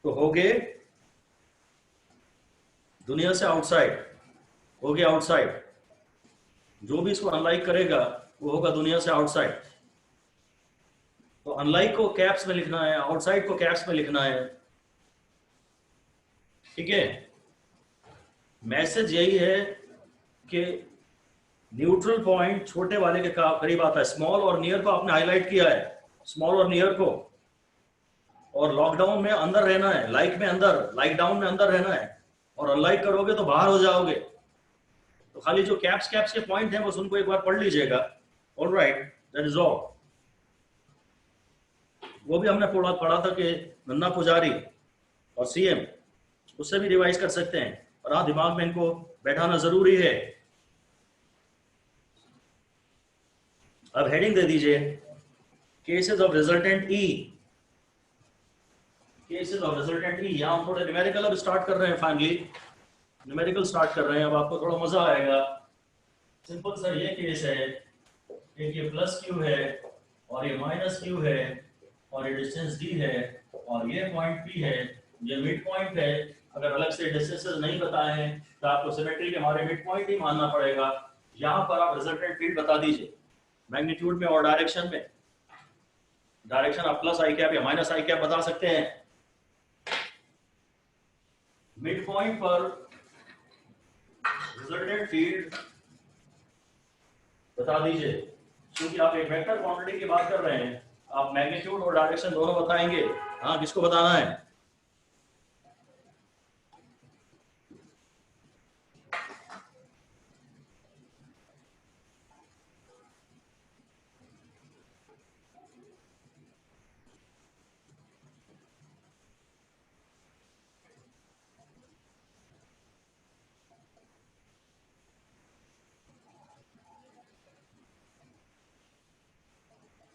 तो होगे दुनिया से आउटसाइड, होगे आउटसाइड। जो भी इसको अनलाइक करेगा वो होगा दुनिया से आउटसाइड। तो अनलाइक को कैप्स में लिखना है, आउटसाइड को कैप्स में लिखना है। ठीक है, मैसेज यही है कि न्यूट्रल पॉइंट छोटे वाले के करीब आता है। स्मॉल और नियर को आपने हाईलाइट किया है, स्मॉल और नियर को। और लॉकडाउन में अंदर रहना है, लाइक में अंदर, लाइक डाउन में अंदर रहना है, और अनलाइक करोगे तो बाहर हो जाओगे। तो खाली जो कैप्स के पॉइंट हैं बस उनको एक बार पढ़ लीजिएगा। Alright, that is all. वो भी हमने पढ़ा था कि नन्ना पुजारी और सीएम, उससे भी रिवाइज कर सकते हैं, और हाँ दिमाग में इनको बैठाना जरूरी है। अब हेडिंग दे दीजिए, cases of resultant E. Cases of resultant E. यहाँ हम थोड़े न्यूमेरिकल अब स्टार्ट कर रहे हैं, फाइनली न्यूमेरिकल स्टार्ट कर रहे हैं। अब आपको थोड़ा मजा आएगा। सिंपल सर ये केस है, एक ये प्लस क्यू है और ये माइनस क्यू है और ये डिस्टेंस डी है और ये पॉइंट पी है, ये मिड पॉइंट है। अगर अलग से डिस्टेंसेस नहीं बताए हैं तो आपको सिमेट्री के हमारे मिड पॉइंट ही मानना पड़ेगा। यहाँ पर आप रिजल्टेंट फील्ड बता दीजिए, मैग्नीट्यूड में और डायरेक्शन में। डायरेक्शन आप प्लस आई कैप या माइनस आई कैप बता सकते हैं। मिड पॉइंट पर रिजल्टेंट फील्ड बता दीजिए। क्योंकि आप एक वेक्टर क्वांटिटी की बात कर रहे हैं, आप मैग्नीट्यूड और डायरेक्शन दोनों बताएंगे। हाँ, किसको बताना है?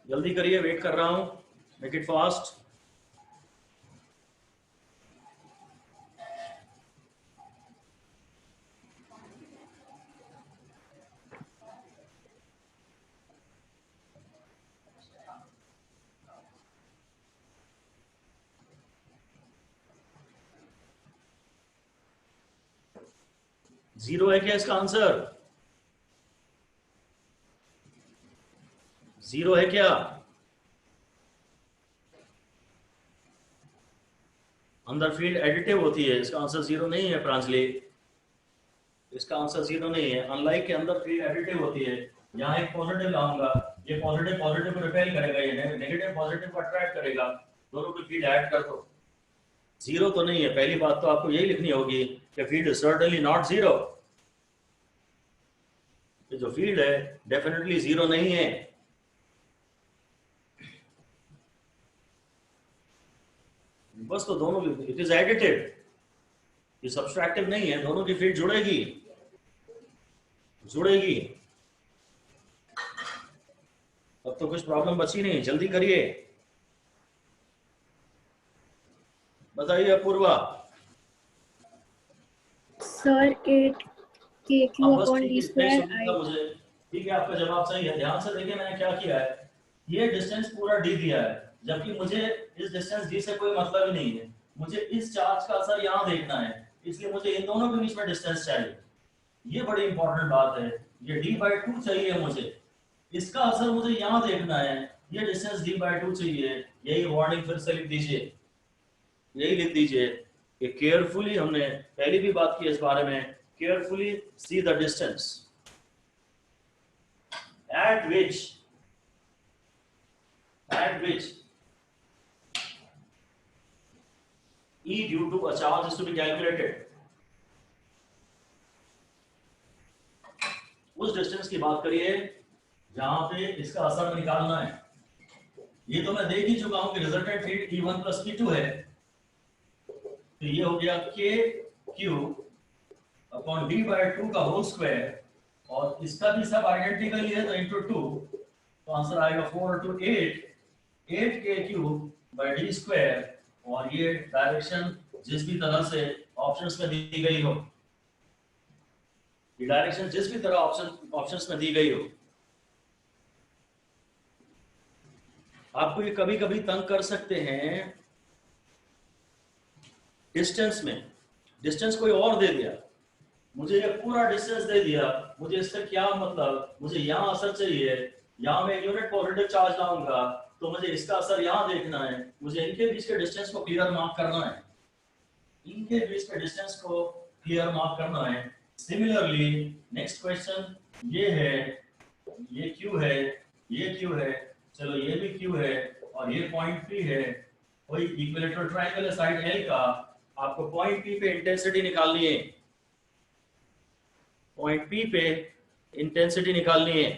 जल्दी करिए, वेट कर रहा हूं, मेक इट फास्ट। जीरो है क्या इसका आंसर? जीरो है क्या? अंदर फील्ड एडिटिव होती है, इसका आंसर जीरो नहीं है प्रांजलि, इसका आंसर जीरो नहीं है। अनलाइक के अंदर फील्ड एडिटिव होती है। यहाँ एक पॉजिटिव लाऊंगा, ये पॉजिटिव पॉजिटिव को रिपेल करेगा, ये नेगेटिव पॉजिटिव को अट्रैक्ट करेगा, दोनों की फील्ड ऐड कर दो। जीरो तो नहीं है। पहली बात तो आपको यही लिखनी होगी कि field is certainly not zero. जो फील्ड है डेफिनेटली जीरो नहीं है। बस तो दोनों, इट इज एडिटिव, ये सब्सट्रैक्टिव नहीं है। दोनों की फील्ड जुड़ेगी, जुड़ेगी। अब तो कुछ प्रॉब्लम बची नहीं, जल्दी करिए, बताइए अपूर्वा। सर 8 बस अपॉन ठीक डी है, इतना ही स्क्वायर सुनना मुझे। ठीक है, आपका जवाब सही है। ध्यान से देखिए मैंने क्या किया है, ये डिस्टेंस पूरा डी दिया है, जबकि मुझे इस डिस्टेंस डी से कोई मतलब ही नहीं है। मुझे इस चार्ज का असर यहाँ देखना है, इसलिए मुझे इन दोनों के बीच में डिस्टेंस चाहिए। ये बड़ी इंपॉर्टेंट बात है। ये d/2 चाहिए मुझे, इसका असर मुझे यहाँ देखना है। ये डिस्टेंस d/2 चाहिए। यही वार्निंग फिर से लिख दीजिए, यही लिख दीजिए कि केयरफुली, हमने पहले भी बात की इस बारे में, carefully see the distance at which E due to a charge is to be calculated. उस डिस्टेंस की बात करिए जहां पे इसका असर निकालना है। ये तो मैं देख ही चुका हूं कि रिजल्टेंट फील्ड E1 + E2 है, तो ये हो गया KQ अपॉन d/2 का होल स्क्वायर, और इसका भी सब आइडेंटिकल है तो इंटू 2, तो आंसर आएगा 4 × 8 8k³ और ये डायरेक्शन जिस भी तरह से ऑप्शंस में दी गई हो, ये डायरेक्शन जिस भी तरह ऑप्शंस में दी गई हो। आपको ये कभी कभी तंग कर सकते हैं डिस्टेंस में। डिस्टेंस कोई और दे दिया, मुझे ये पूरा डिस्टेंस दे दिया, मुझे इससे क्या मतलब, मुझे यहाँ असर चाहिए, यहाँ मैं यूनिट पॉजिटिव चार्ज लाऊंगा तो मुझे इसका असर यहाँ देखना है। मुझे इनके बीच के डिस्टेंस को क्लियर मार्क करना है, इनके बीच के डिस्टेंस को क्लियर मार्क करना है। सिमिलरली नेक्स्ट क्वेश्चन ये है, ये Q है, ये Q है, चलो ये भी Q है और ये पॉइंट P है, वही इक्विलेटरल ट्रायंगल है साइड L का, आपको पॉइंट P पे इंटेंसिटी निकालनी है, पॉइंट P पे इंटेंसिटी निकालनी है।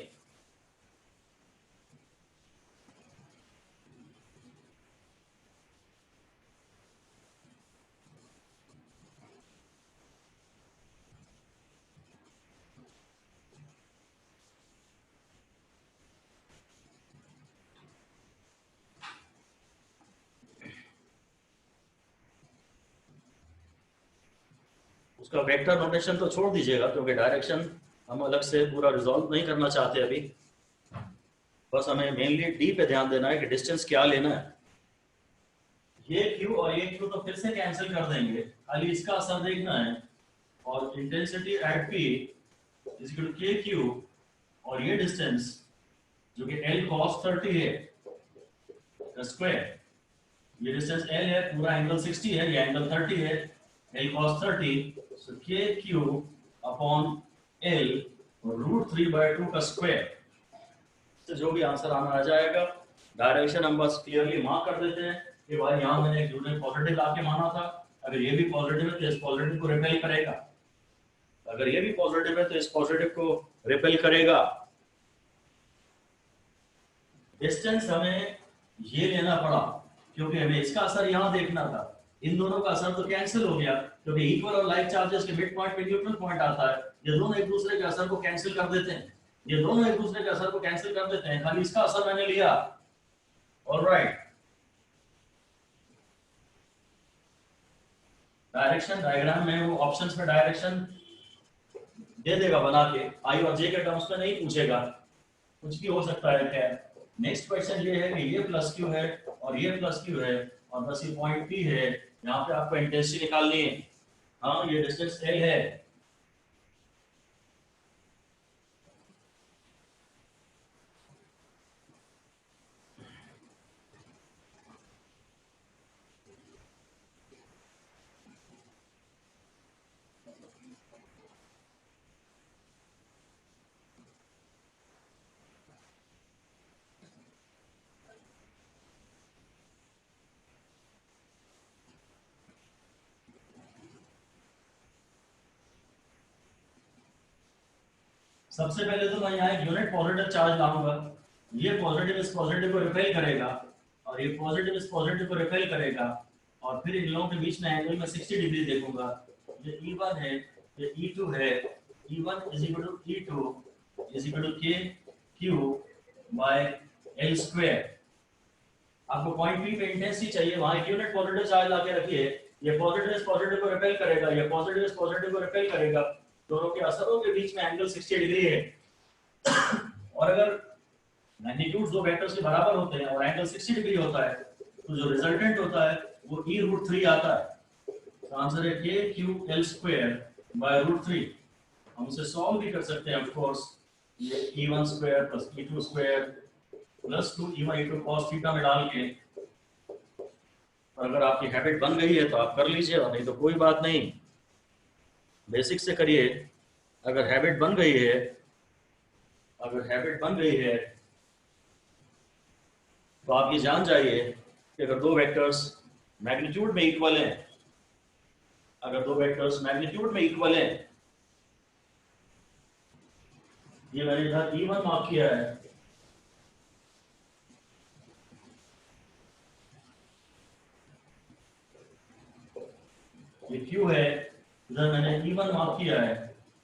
उसका वेक्टर नोटेशन तो छोड़ दीजिएगा क्योंकि डायरेक्शन हम अलग से पूरा रिजॉल्व नहीं करना चाहते अभी, बस हमें मेनली डी पे ध्यान देना है कि डिस्टेंस क्या लेना है। ये क्यू और ये क्यू तो फिर से कैंसिल कर देंगे, खाली इसका असर देखना है। और intensity at P is equal to k q और ये डिस्टेंस जो कि L cos 30 है स्क्वायर, ये डिस्टेंस L है, पूरा एंगल 60 है, ये एंगल 30 है, L cos 30, so KQ upon L √3/2 का स्क्वायर। तो जो भी आंसर आना आ जाएगा, डायरेक्शन हम बस क्लियरली मार्क कर देते हैं कि भाई यहाँ मैंने एक यूनिट पॉजिटिव लाके माना था, अगर ये भी पॉजिटिव है तो इस पॉजिटिव को रिपेल करेगा, अगर ये भी पॉजिटिव है तो इस पॉजिटिव को रिपेल करेगा। डिस्टेंस हमें ये लेना पड़ा क्योंकि हमें इसका असर यहाँ देखना था, इन दोनों का असर तो कैंसिल हो गया क्योंकि इक्वल और लाइक चार्जेस के मिड पॉइंट पे न्यूट्रल पॉइंट आता है, ये दोनों एक दूसरे के असर को कैंसिल कर देते हैं, ये दोनों एक दूसरे के असर को कैंसिल कर देते हैं, खाली इसका असर मैंने लिया। ऑलराइट, डायरेक्शन डायग्राम में वो ऑप्शंस में डायरेक्शन दे देगा बना के, आई और जे के टर्म्स में नहीं पूछेगा, कुछ भी हो सकता है। खैर नेक्स्ट क्वेश्चन ये है कि ये प्लस क्यू है और ये प्लस क्यू है और बस ये पॉइंट पी है, यहाँ पे आपको इंटेंसिटी निकालनी है। हाँ, ये डिस्टेंस L है, सबसे पहले तो मैं यहाँ एक यूनिट पॉजिटिव चार्ज लाऊंगा, ये पॉजिटिव इस पॉजिटिव को रिपेल करेगा और ये पॉजिटिव इस पॉजिटिव को रिपेल करेगा, और फिर इन लोगों के बीच में एंगल में 60 डिग्री देखूंगा। ये E1 है, ये E2 है, E1 is equal to E2 is equal to k q by L square. आपको पॉइंट P पे इंटेंसिटी चाहिए, वहां एक यूनिट पॉजिटिव चार्ज लाके रखिए, ये पॉजिटिव इस पॉजिटिव को रिपेल करेगा, ये पॉजिटिव इस पॉजिटिव को रिपेल करेगा, दोनों के असरों के बीच में एंगल 60 डिग्री है। और अगर मैग्नीट्यूड दो वेक्टर्स के बराबर होते हैं और एंगल 60 डिग्री होता है तो जो रिजल्टेंट होता है वो E√3 आता है। तो आंसर है के क्यू L स्क्वायर बाय √3। हम उसे सॉल्व भी कर सकते हैं ऑफ कोर्स, ये E1 square plus E2 square plus 2E1 E2 cos theta में डाल के। अगर आपकी हैबिट बन गई है तो आप कर लीजिए, और नहीं तो कोई बात नहीं, बेसिक से करिए। अगर हैबिट बन गई है, अगर हैबिट बन गई है तो आप ये जान जाइए कि अगर दो वेक्टर्स मैग्नीट्यूड में इक्वल हैं, अगर दो वेक्टर्स मैग्नीट्यूड में इक्वल हैं, ये मैंने इधर E1 मार्क किया है, ये Q है, इधर मैंने E1 मार्क किया है,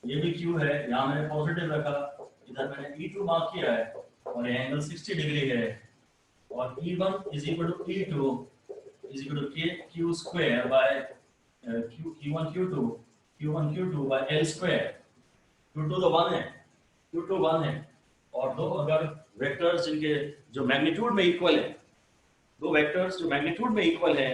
ये भी Q है, यहाँ मैंने पॉजिटिव रखा, इधर मैंने E2 मार्क किया है और ये एंगल 60 डिग्री है, और E1 is equal to E2 is equal to k q square by Q1 Q2 by L square. Q2 तो 1 है, Q2 1 है, और दो अगर वेक्टर्स जिनके जो मैग्नीट्यूड में इक्वल है, दो वेक्टर्स जो मैग्नीट्यूड में इक्वल है,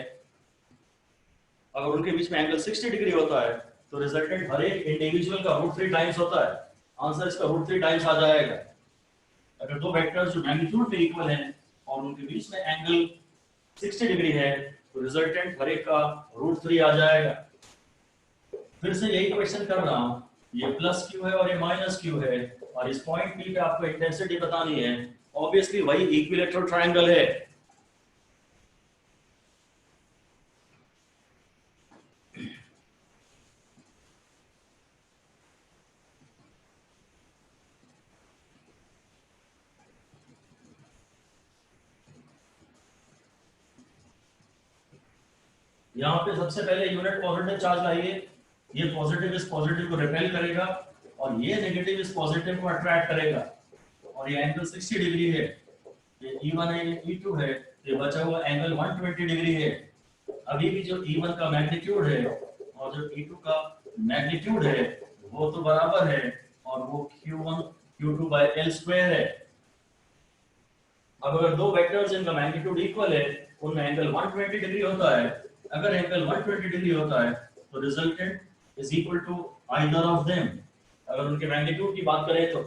अगर उनके बीच में एंगल 60 डिग्री होता है तो रिजल्टेंट हर एक इंडिविजुअल का √3 टाइम्स होता है, आंसर इसका √3 टाइम्स आ जाएगा। अगर दो वेक्टर्स जो मैग्नीट्यूड में इक्वल हैं और उनके बीच में एंगल 60 डिग्री है तो रिजल्टेंट हर एक का √3 आ जाएगा। फिर से यही क्वेश्चन कर रहा हूँ, ये प्लस क्यू है और ये माइनस क्यू है, और इस पॉइंट P पे आपको इंटेंसिटी बतानी है। ऑब्वियसली वही इक्विलेटरल ट्रायंगल है, यहाँ पे सबसे पहले यूनिट पॉजिटिव चार्ज लाइए, ये पॉजिटिव इस पॉजिटिव को रिपेल करेगा और ये नेगेटिव इस पॉजिटिव को अट्रैक्ट करेगा, और ये एंगल 60 डिग्री है, ये E1 है, ये E2 है, ये बचा हुआ एंगल 120 डिग्री है। अभी भी जो E1 का मैग्नीट्यूड है और जो E2 का मैग्नीट्यूड है वो तो बराबर है, और वो Q1 Q2 by L square है। अब अगर दो वेक्टर्स इनका मैग्नीट्यूड इक्वल है, उनमें एंगल 120 डिग्री होता है, अगर एंगल 120 डिग्री होता है तो resultant is equal to either of them. अगर उनके मैग्नीट्यूड की बात करें तो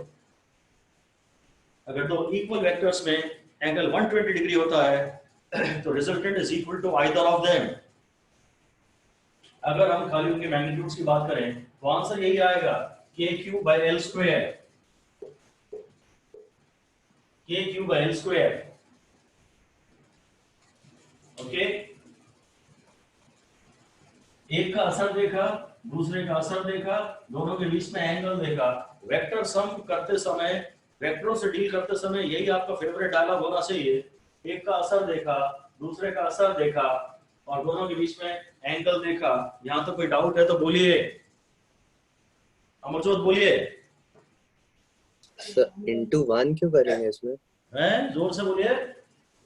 अगर दो इक्वल वेक्टर्स में एंगल 120 डिग्री होता है तो resultant is equal to either of them. अगर हम खाली उनके मैग्नीट्यूड्स की बात करें तो आंसर यही आएगा KQ by L square, KQ by L square. Okay, एक का असर देखा, दूसरे का असर देखा, दोनों के बीच में एंगल देखा। वेक्टर सम करते समय, वेक्टरों से डील करते समय यही आपका फेवरेट डायलॉग होना चाहिए। एक का असर देखा, दूसरे का असर देखा, और दोनों के बीच में एंगल देखा। यहाँ तो कोई डाउट है तो बोलिए, अमरजोत बोलिए। सर इंटू 1 क्यों करेंगे इसमें? हैं, जोर से बोलिए।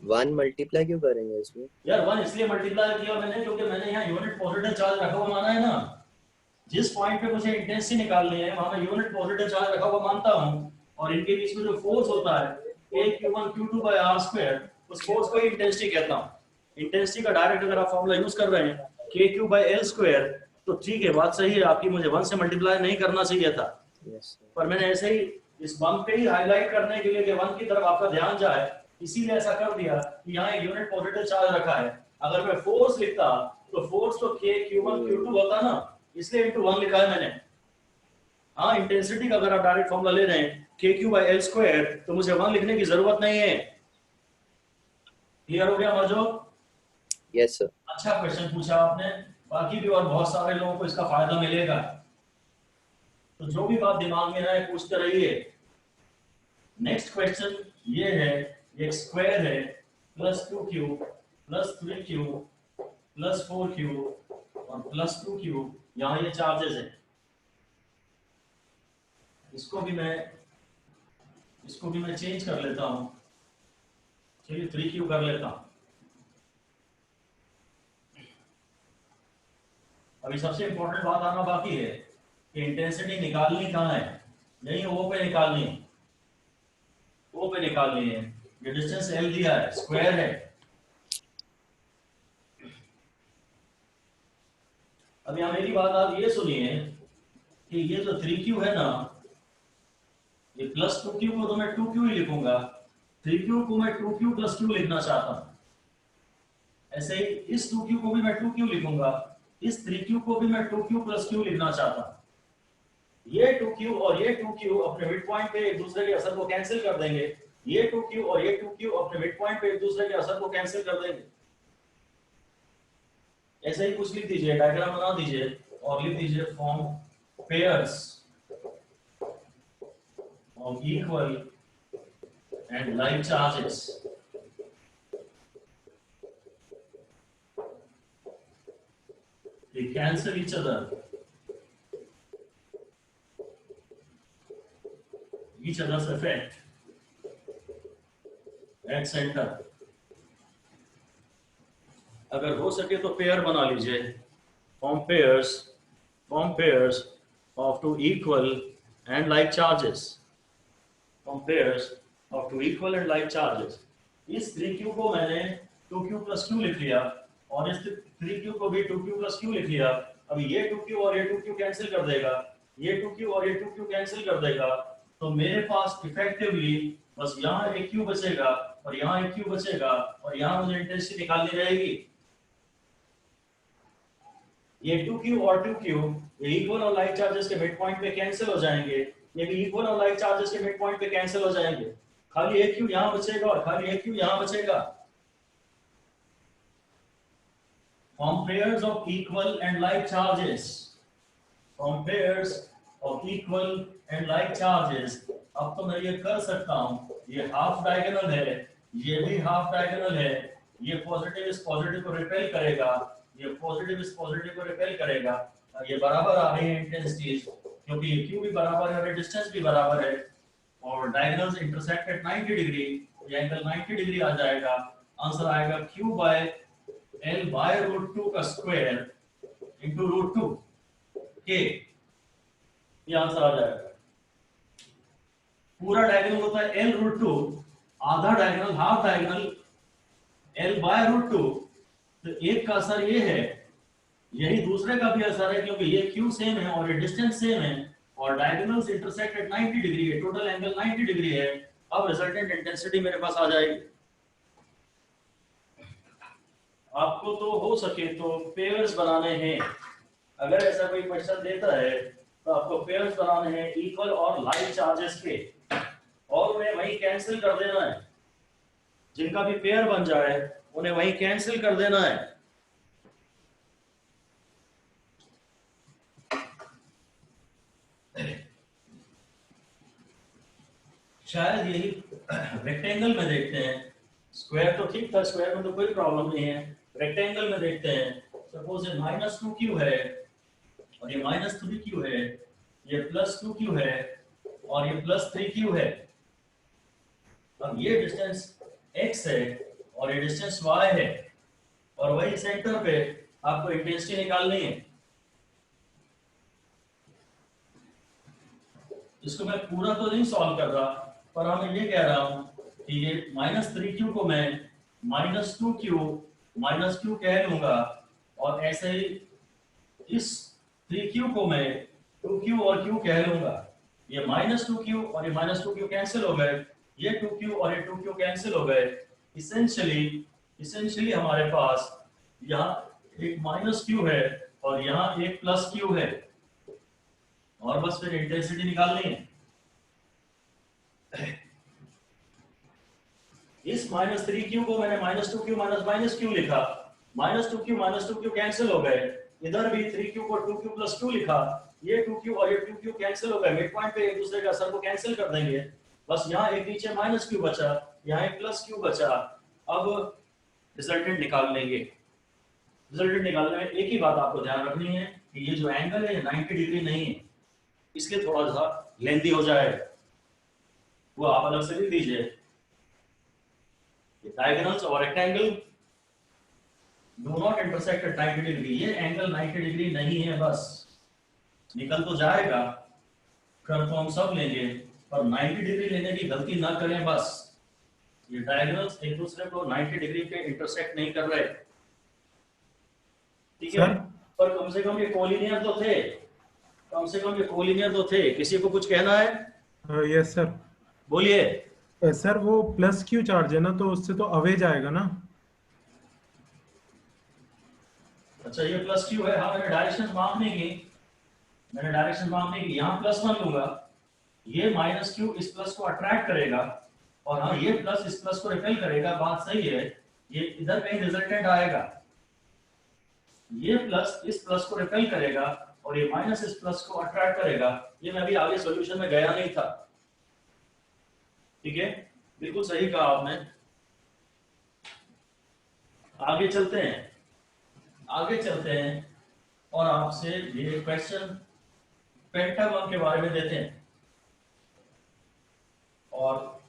1 मल्टीप्लाई क्यों करेंगे इसमें? यार 1 इसलिए मल्टीप्लाई किया मैंने क्योंकि मैंने यहाँ यूनिट पॉजिटिव चार्ज रखा हुआ माना है ना। जिस पॉइंट पे मुझे इंटेंसिटी निकालनी है वहां मैं यूनिट पॉजिटिव चार्ज रखा हुआ मानता हूँ, और इनके बीच में जो फोर्स होता है Q1 Q2 by R square, उस फोर्स को इंटेंसिटी कहता हूँ। इंटेंसिटी का डायरेक्ट अगर आप फॉर्मूला यूज कर रहे हैं KQ by L स्क्वायर तो ठीक है, बात सही है आपकी, मुझे 1 से मल्टीप्लाई नहीं करना चाहिए था। पर मैंने ऐसे ही इस 1 पे ही हाईलाइट करने के लिए कि 1 की तरफ आपका ध्यान जाए, इसीलिए ऐसा कर दिया कि यहाँ एक यूनिट पॉजिटिव चार्ज रखा है। अगर मैं फोर्स लिखता तो फोर्स तो Q1 Q2 होता ना, इसलिए इंटू 1 लिखा है मैंने। हाँ, इंटेंसिटी का अगर आप डायरेक्ट फॉर्मूला ले रहे हैं KQ by L स्क्वायर तो मुझे 1 लिखने की जरूरत नहीं है। क्लियर हो गया मर्जो? Yes sir. अच्छा क्वेश्चन पूछा आपने, बाकी भी और बहुत सारे लोगों को इसका फायदा मिलेगा, तो जो भी बात दिमाग में आए पूछते रहिए। नेक्स्ट क्वेश्चन ये है, एक स्क्वायर है plus 2Q plus 3Q plus 4Q और प्लस 2Q, यहाँ ये चार्जेस है। इसको भी मैं चेंज कर लेता हूँ, चलिए 3Q कर लेता हूँ। अभी सबसे इंपॉर्टेंट बात आना बाकी है कि इंटेंसिटी निकालनी कहाँ है, नहीं O पे निकालनी है, O पे निकालनी है। ये डिस्टेंस L दिया है, स्क्वायर है। अब यहाँ मेरी बात आप ये सुनिए कि ये जो 3Q है ना, ये प्लस 2Q को तो मैं 2Q ही लिखूंगा, 3Q को मैं 2Q प्लस Q लिखना चाहता हूँ। ऐसे ही इस 2Q को भी मैं 2Q लिखूंगा, इस 3Q को भी मैं 2Q प्लस Q लिखना चाहता हूँ। ये 2Q और ये 2Q अपने मिड पॉइंट पे एक दूसरे के असर को कैंसिल कर देंगे। ये 2Q और ये 2Q अपने मिड पॉइंट पे एक दूसरे के असर को कैंसिल कर देंगे। ऐसे ही कुछ लिख दीजिए, डायग्राम बना दीजिए और लिख दीजिए form pairs of equal and like charges. They cancel each other. Each other's effect at center. अगर हो सके तो पेयर बना लीजिए, form pairs of two equal and like charges. From pairs of two equal and like charges. इस 3Q को मैंने 2Q plus Q लिख लिया और इस 3Q को भी 2Q plus Q लिख लिया। अभी ये 2Q और ये 2Q कैंसिल कर देगा, ये 2Q और ये 2Q कैंसिल कर देगा, तो मेरे पास इफेक्टिवली बस यहाँ एक Q बचेगा और यहाँ एक Q बचेगा और यहाँ मुझे इंटेंसिटी निकालनी रहेगी। ये 2Q और 2Q ये इक्वल और लाइक चार्जेस के मिड पॉइंट पे कैंसिल हो जाएंगे, ये भी इक्वल और लाइक चार्जेस के मिड पॉइंट पे कैंसिल हो जाएंगे। खाली एक Q यहाँ बचेगा और खाली एक Q यहाँ बचेगा। From pairs of equal and like charges, from pairs of equal and like charges, अब तो मैं ये कर सकता हूँ, ये हाफ डायगोनल है, ये भी हाफ डायगोनल है, ये पॉजिटिव इस पॉजिटिव को रिपेल करेगा, ये पॉजिटिव इस पॉजिटिव को रिपेल करेगा, और ये बराबर आ रही है इंटेंसिटीज, क्योंकि ये Q भी बराबर है और डिस्टेंस भी बराबर है, और डायगोनल्स इंटरसेक्ट एट 90 डिग्री, ये एंगल 90 डिग्री आ जाएगा। आंसर आएगा Q by L by root 2 का स्क्वायर इंटू रूट 2 के, ये आंसर आ जाएगा। पूरा डायगोनल होता है L रूट 2, आधा diagonal half diagonal L by root 2, तो एक का असर ये है, यही दूसरे का भी असर है, क्योंकि ये Q सेम है और ये डिस्टेंस सेम है और डायगोनल्स इंटरसेक्ट एट 90 डिग्री है, टोटल एंगल 90 डिग्री है। अब रिजल्टेंट इंटेंसिटी मेरे पास आ जाएगी। आपको तो हो सके तो पेयर्स बनाने हैं, अगर ऐसा कोई क्वेश्चन देता है तो आपको पेयर्स बनाने हैं इक्वल और लाइक चार्जेस के, और उन्हें वही कैंसिल कर देना है। जिनका भी पेयर बन जाए उन्हें वही कैंसिल कर देना है। शायद यही रेक्टेंगल में देखते हैं, स्क्वायर तो ठीक था, स्क्वायर में तो कोई प्रॉब्लम नहीं है। रेक्टेंगल में देखते हैं, सपोज ये -2q है और ये -3q है, ये +2q है और ये +3q है। अब ये डिस्टेंस x है और ये डिस्टेंस y है, और वही सेंटर पे आपको इंटेंसिटी निकालनी है। इसको मैं पूरा तो नहीं सॉल्व कर रहा, पर मैं ये कह रहा हूं कि ये -3q को मैं -2q -q कह लूंगा, और ऐसे ही इस 3q को मैं 2q और q कह लूंगा। ये -2q और ये -2q कैंसिल हो गए, ये 2q और ये 2q कैंसिल हो गए। इसेंशियली हमारे पास यहाँ एक -q है और यहाँ एक +q है, और बस फिर इंटेंसिटी निकालनी है। इस -3q को मैंने -2q -q लिखा, -2q कैंसिल हो गए, इधर भी 3q को 2q + 2 लिखा, ये 2q और ये 2q कैंसिल हो गए, मिड पॉइंट पे एक दूसरे का असर को कैंसिल कर देंगे। बस यहाँ एक नीचे -q बचा, यहाँ एक +q बचा। अब रिजल्टेंट निकाल लेंगे। रिजल्टेंट निकालने में एक ही बात आपको ध्यान रखनी है कि ये जो एंगल है 90 डिग्री नहीं है, इसके थोड़ा सा लेंथी हो जाएगा, वो आप अलग से लिख दीजिए। डायगोनल्स और rectangle do not intersect at 90 degree, ये एंगल 90 डिग्री नहीं है, बस निकल तो जाएगा, कर तो हम सब लेंगे, पर 90 डिग्री लेने की गलती ना करें। बस ये डायगोनल्स एक दूसरे को 90 डिग्री पे इंटरसेक्ट नहीं कर रहे, ठीक है? पर कम से कम ये कोलिनियर तो थे, कम से कम ये कोलिनियर तो थे। किसी को कुछ कहना है? Yes sir. बोलिए। सर वो +q चार्ज है ना, तो उससे तो अवे जाएगा ना। अच्छा ये +q है, हाँ मैंने डायरेक्शन मांगने की, यहाँ +1 लूंगा, ये -q इस प्लस को अट्रैक्ट करेगा, और हाँ ये प्लस इस प्लस को रिपेल करेगा, बात सही है। ये इधर कहीं रिजल्टेंट आएगा, ये प्लस इस प्लस को रिपेल करेगा और ये माइनस इस प्लस को अट्रैक्ट करेगा। ये मैं अभी आगे सॉल्यूशन में गया नहीं था, ठीक है? बिल्कुल सही कहा आपने। आगे चलते हैं और आपसे ये क्वेश्चन पेंटागन के बारे में देते हैं। और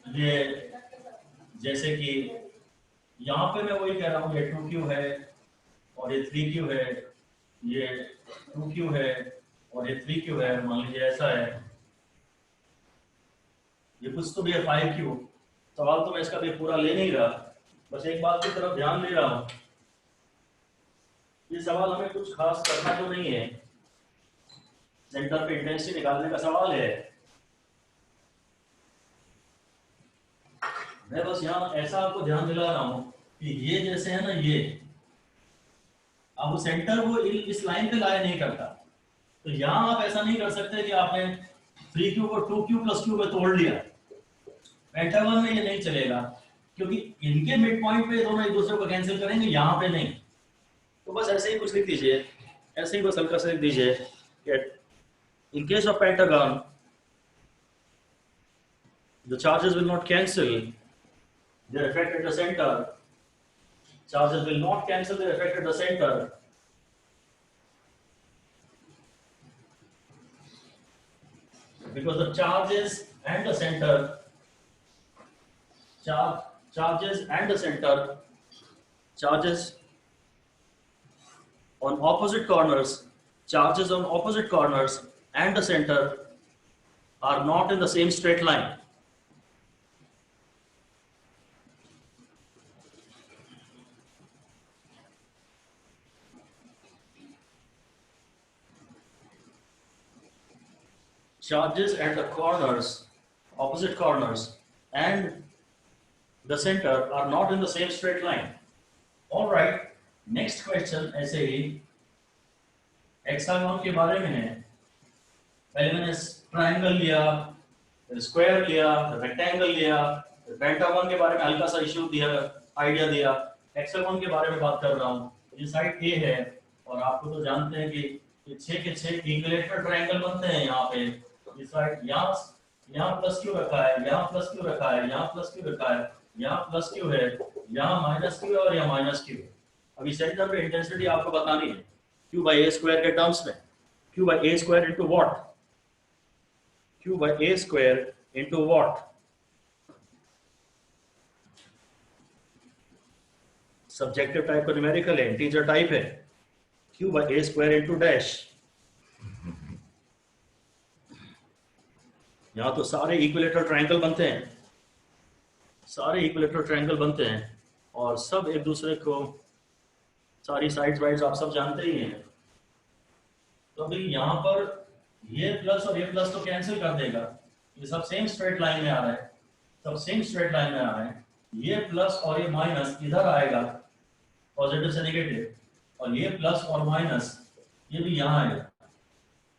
ये जैसे कि यहाँ पे मैं वही कह रहा हूँ, ये 2q है और ये 3q है, ये 2q है और ये 3q है, मान लीजिए ऐसा है, ये कुछ तो भी है 5q। सवाल तो मैं इसका भी पूरा ले नहीं रहा, बस एक बात की तरफ ध्यान दे रहा हूँ, ये सवाल हमें कुछ खास करना तो नहीं है, सेंटर पे इंटेंसिटी निकालने का सवाल है। मैं बस यहाँ ऐसा आपको ध्यान दिला रहा हूँ कि ये जैसे है ना, ये अब सेंटर वो इस लाइन पे लाया नहीं करता, तो यहाँ आप ऐसा नहीं कर सकते कि आपने 3q को 2q + q में तोड़ लिया। पेंटागन में ये नहीं चलेगा, क्योंकि इनके मिड पॉइंट पे दोनों एक दूसरे को कैंसिल करेंगे, यहाँ पे नहीं। तो बस ऐसे ही कुछ लिख दीजिए, ऐसे ही बस हल्का सा लिख दीजिए कि in case of pentagon the charges will not cancel, their effect at the center charges will not cancel the effect at the center. Because the charges and the center, charges and the center, charges on opposite corners, charges on opposite corners and the center are not in the same straight line. Charges at the corners, opposite corners and the center are not in the same straight line. All right, next question ऐसे ही hexagon के बारे में है। पहले मैंने triangle लिया, फिर square लिया, फिर रेक्टेंगल लिया, फिर पेंटागन के बारे में हल्का सा इश्यू दिया, आइडिया दिया। हेक्सागन के बारे में बात कर रहा हूँ। ये साइड ए है और आपको तो जानते हैं कि ये 6 के 6 इक्विलेटरल ट्रायंगल बनते हैं। यहाँ पे ये साइड यहाँ प्लस क्यू रखा है, यहाँ प्लस क्यू रखा है, यहाँ प्लस क्यू रखा है, यहाँ प्लस क्यू है, यहाँ माइनस क्यू है और यहाँ माइनस क्यू है। अभी सेंटर पे इंटेंसिटी आपको बतानी है q by a square के टर्म्स में। q by a square into what? q by a square into what? Subjective type का न्यूमेरिकल है, इंटीजर टाइप है। q by a square into dash। यहाँ तो सारे इक्विलेटरल ट्रायंगल बनते हैं, सारे इक्विलेटरल ट्रायंगल बनते हैं और सब एक दूसरे को, सारी साइड्स वाइड्स आप सब जानते ही हैं। तो अभी यहाँ पर ये प्लस और ये प्लस तो कैंसिल कर देगा, ये सब सेम स्ट्रेट लाइन में आ रहा है, सब सेम स्ट्रेट लाइन में आ रहे हैं। ये प्लस और ये माइनस इधर आएगा, पॉजिटिव से नेगेटिव, और ये प्लस और माइनस ये भी यहाँ आएगा।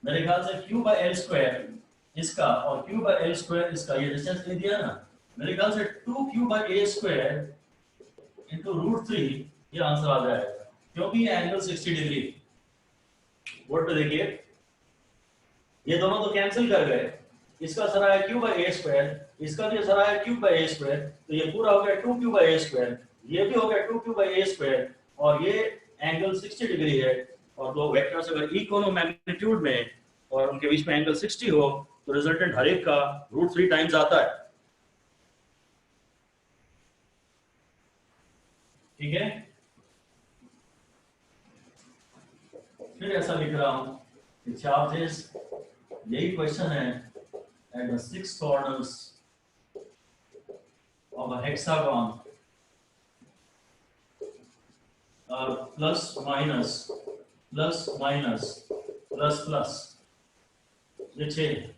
मेरे ख्याल से q by l स्क्वायर इसका और q by l स्क्वायर इसका ये डिस्टेंस दे दिया ना, मेरे ख्याल से 2q by a square into √3 ये आंसर आ जाएगा, क्योंकि ये angle 60 degree. What do they give? ये दोनों तो कैंसिल कर गए, इसका असर आया q by a स्क्वायर, इसका भी असर आया q by a स्क्वायर, तो ये पूरा हो गया 2q by a स्क्वायर, ये भी हो गया 2q by a स्क्वायर और ये एंगल 60 डिग्री है। और दो वेक्टर्स अगर इक्वल मैग्नीट्यूड में और उनके बीच में एंगल 60 हो तो रिजल्टेंट हर एक का √3 टाइम्स आता है। ठीक है, फिर ऐसा लिख रहा हूं कि चार्जेस, यही क्वेश्चन है, at the 6 corners of a hexagon are plus minus plus minus plus plus। ये 6।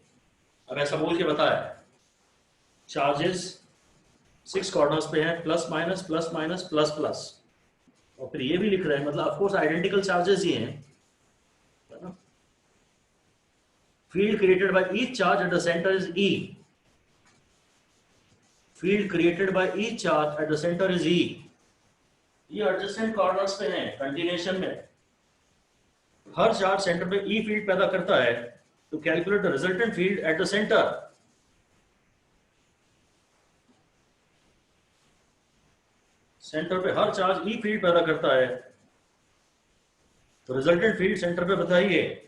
अब ऐसा बोल के बताया चार्जेस 6 कॉर्नर्स पे हैं, plus minus plus minus plus plus, और फिर ये भी लिख रहे हैं, मतलब ऑफ कोर्स आइडेंटिकल चार्जेस ही हैं। Field created by each charge at the center is E. Field created by each charge at the center is E. ये एडजेसेंट कॉर्नर्स पे हैं, कंटिन्यूएशन में हर चार्ज सेंटर पे E फील्ड पैदा करता है, to calculate the resultant field at the center। Centre पे हर charge E field पैदा करता है, तो रिजल्टेंट फील्ड सेंटर पे बताइए।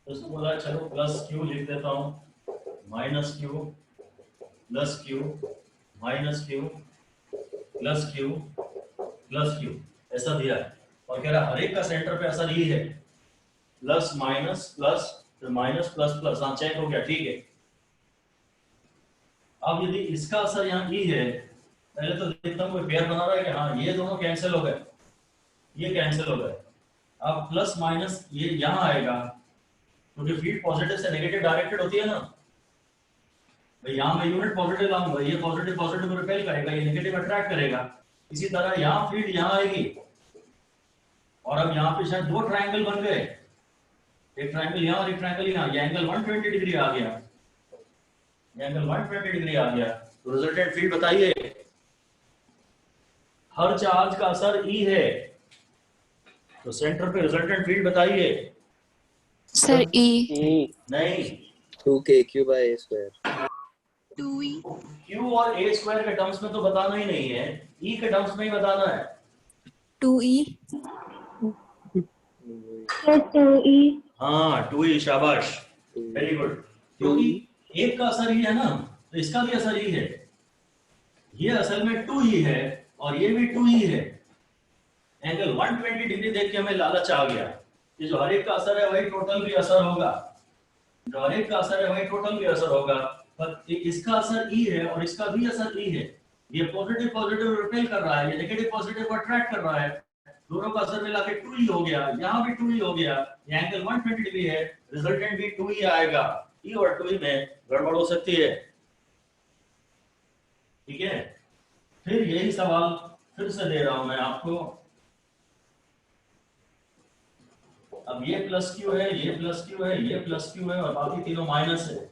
उसको बोला चलो प्लस क्यू लिख देता हूं, minus Q plus Q minus Q plus Q plus Q, ऐसा दिया है। और कह रहा हर एक का सेंटर पे असर ही है, प्लस माइनस प्लस फिर माइनस प्लस प्लस। हाँ, चेक हो गया, ठीक है। अब यदि इसका असर यहाँ ई है, पहले तो देखता हूँ कोई पेयर बना रहा है कि हाँ ये दोनों कैंसिल हो गए, ये कैंसिल हो गए। अब प्लस माइनस ये यहाँ आएगा, क्योंकि फील्ड पॉजिटिव से नेगेटिव डायरेक्टेड होती है ना भाई। यहाँ मैं यूनिट पॉजिटिव लाऊंगा, ये पॉजिटिव पॉजिटिव को रिपेल करेगा, ये नेगेटिव अट्रैक्ट करेगा। इसी तरह यहाँ फील्ड यहाँ आएगी, और अब यहाँ पे शायद 2 ट्रायंगल बन गए, एक ट्रायंगल यहाँ और एक ट्रायंगल यहाँ, ये एंगल 120 डिग्री आ गया। एंगल 120 डिग्री आ गया। तो रिजल्टेंट फील्ड बताइए, हर चार्ज का असर ई है, तो सेंटर पे रिजल्टेंट फील्ड बताइए। सर E नहीं, 2kq/a²। 2E क्यू और ए स्क्वायर के टर्म्स में तो बताना ही नहीं है, ई के टर्म्स में ही बताना है। 2E सर 2E हाँ 2e, शाबाश, वेरी गुड। क्योंकि एक का असर ही है ना, तो इसका भी असर ही है। ये असल में 2e है और ये भी 2e है। एंगल 120 डिग्री देख के हमें लालच आ गया कि जो हर एक का असर है वही टोटल भी असर होगा, जो हर एक का असर है वही टोटल भी असर होगा। पर इसका असर ई है और इसका भी असर ई है। ये पॉजिटिव पॉजिटिव रिपेल कर रहा है, ये नेगेटिव पॉजिटिव को अट्रैक्ट कर रहा है, दोनों का असर मिला के 2e हो गया, यहाँ भी 2e हो गया। ये एंगल 120 डिग्री है, रिजल्टेंट भी 2e आएगा। ई और 2e में गड़बड़ हो सकती है, ठीक है। फिर यही सवाल फिर से दे रहा हूं मैं आपको। अब ये प्लस क्यू है, ये प्लस क्यू है, ये प्लस क्यू है और बाकी तीनों माइनस है,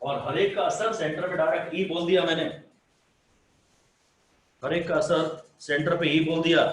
और हर एक का असर सेंटर पे डायरेक्ट ई बोल दिया मैंने, हर एक का असर सेंटर पे ई बोल दिया।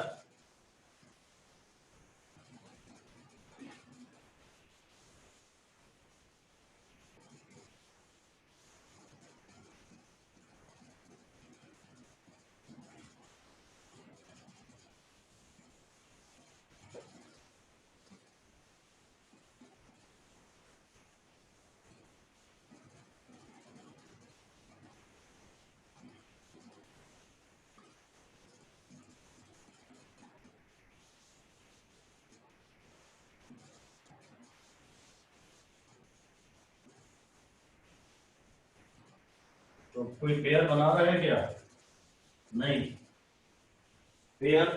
तो कोई पेयर बना रहे हैं क्या? नहीं, पेयर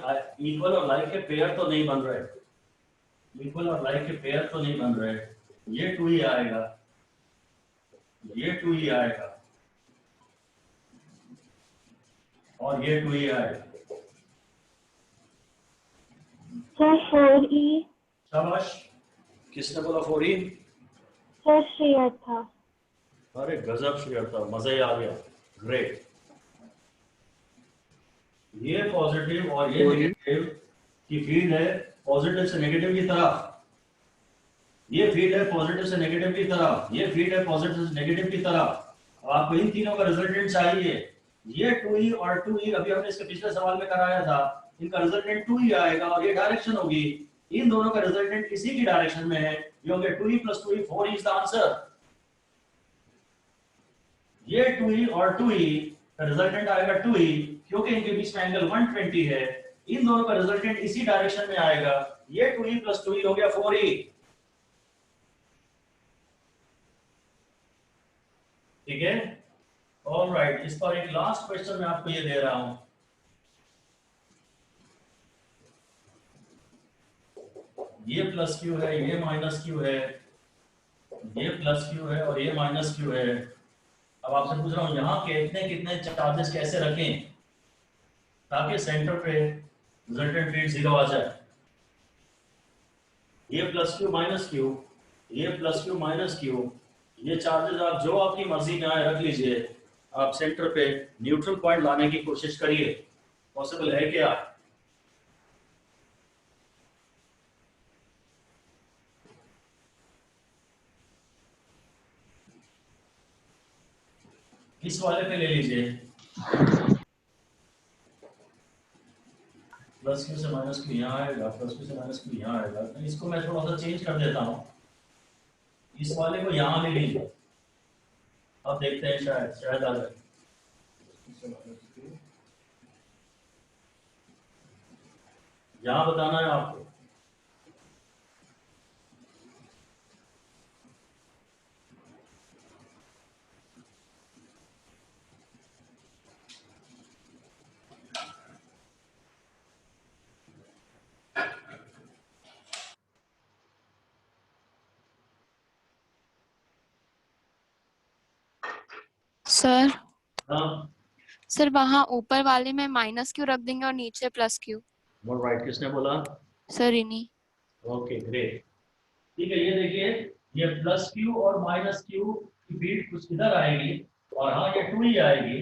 इक्वल और लाइक के पेयर तो नहीं बन रहे, इक्वल और लाइक के पेयर तो नहीं बन रहे। ये 2e आएगा, ये 2e आएगा और ये 2e आएगा। Sir 4E। शाबाश, किसने बोला 4e? सर शेयर था। अरे गजब शेयर था, मजा ही आ गया, ग्रेट। ये पॉजिटिव और ये नेगेटिव की फील्ड है पॉजिटिव से नेगेटिव की तरफ, ये फील्ड है पॉजिटिव से नेगेटिव की तरफ, ये फील्ड है पॉजिटिव से नेगेटिव की तरफ। अब आपको इन तीनों का रिजल्टेंट चाहिए। ये 2e और 2e अभी हमने इसके पिछले सवाल में कराया था, इनका रिजल्टेंट 2e आएगा और ये डायरेक्शन होगी, इन दोनों का रिजल्टेंट इसी की डायरेक्शन में है, ये हो गया 2e + 2e, 4e is the answer. ये 2e और 2e का रिजल्टेंट आएगा 2e, क्योंकि इनके बीच में एंगल 120 है, इन दोनों का रिजल्टेंट इसी डायरेक्शन में आएगा। ये 2e + 2e हो गया 4e, ठीक है। ऑलराइट, इस पर एक लास्ट क्वेश्चन मैं आपको ये दे रहा हूं। ये प्लस क्यू है, ये माइनस क्यू है, ये प्लस क्यू है और ये माइनस क्यू है। अब आपसे पूछ रहा हूं यहाँ के कितने कितने चार्जेस कैसे रखें ताकि सेंटर पे रिजल्टेंट फील्ड 0 आ जाए। ये प्लस क्यू माइनस क्यू, ये प्लस क्यू माइनस क्यू, ये चार्जेस आप जो आपकी मर्जी में आए रख लीजिए। आप सेंटर पे न्यूट्रल पॉइंट लाने की कोशिश करिए, पॉसिबल है क्या? इस वाले पे ले लीजिए, प्लस क्यू से माइनस क्यू यहाँ आएगा, प्लस क्यू से माइनस क्यू यहाँ आएगा। तो इसको मैं थोड़ा सा चेंज कर देता हूँ, इस वाले को यहाँ ले लीजिए। अब देखते हैं, शायद आ जाए। यहाँ बताना है आपको। सर हाँ, सर वहाँ ऊपर वाले में माइनस क्यू रख देंगे और नीचे प्लस क्यू। ऑलराइट, किसने बोला? सर इन्हीं। ओके ग्रेट, ठीक है। ये देखिए, ये प्लस क्यू और माइनस क्यू की फील्ड कुछ इधर आएगी और हाँ ये 2 ही आएगी।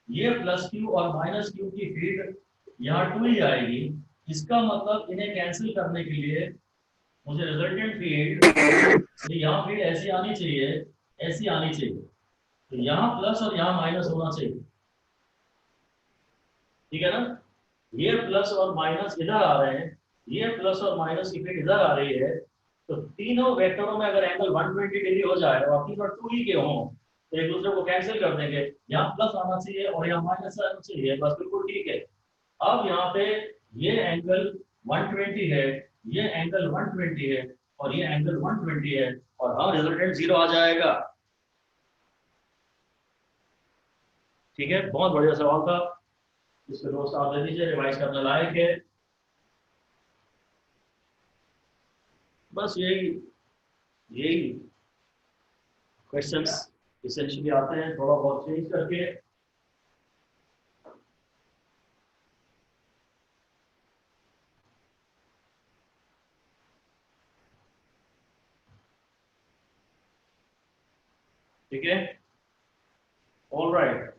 ये प्लस क्यू और माइनस क्यू की फील्ड यहाँ 2 ही आएगी। इसका मतलब इन्हें कैंसिल करने के लिए मुझे रिजल्टेंट फील्ड यहाँ फील्ड ऐसी आनी चाहिए, ऐसी आनी चाहिए। तो यहाँ प्लस और यहाँ माइनस होना चाहिए, ठीक है ना। ये प्लस और माइनस इधर आ रहे हैं, ये प्लस और माइनस की फील्ड इधर आ रही है। तो तीनों वेक्टरों में अगर एंगल 120 डिग्री हो जाए और तीनों 2 ही के हों तो एक दूसरे को कैंसिल कर देंगे। यहाँ प्लस आना चाहिए और यहाँ माइनस आना चाहिए, बस बिल्कुल ठीक है। अब यहाँ पे ये एंगल 120 है, ये एंगल 120 है और ये एंगल 120 है और हाँ रिजल्टेंट 0 आ जाएगा। ठीक है, बहुत बढ़िया सवाल था, इसके दोस्त आप दे दीजिए, रिवाइज करने लायक है। बस यही क्वेश्चंस इसेंशियली आते हैं, थोड़ा बहुत चेंज करके। ठीक है, ऑलराइट,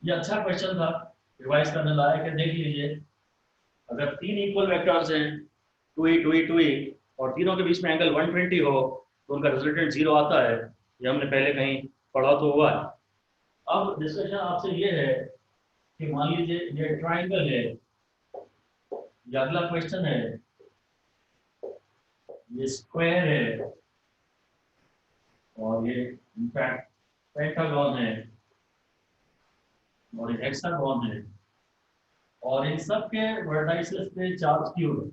ये अच्छा क्वेश्चन था, रिवाइज करने लायक है, देख लीजिए। अगर 3 इक्वल वेक्टर्स हैं 2e 2e 2e और तीनों के बीच में एंगल 120 हो तो उनका रिजल्टेंट 0 आता है, ये हमने पहले कहीं पढ़ा तो हुआ है। अब डिस्कशन आपसे ये है कि मान लीजिए ये ट्राइंगल है, ये अगला क्वेश्चन है, ये स्क्वायर है और ये इनफैक्ट पेंटागन है और ये हेक्सागन है और इन सब के वर्टाइसेस पे चार्ज क्यू है,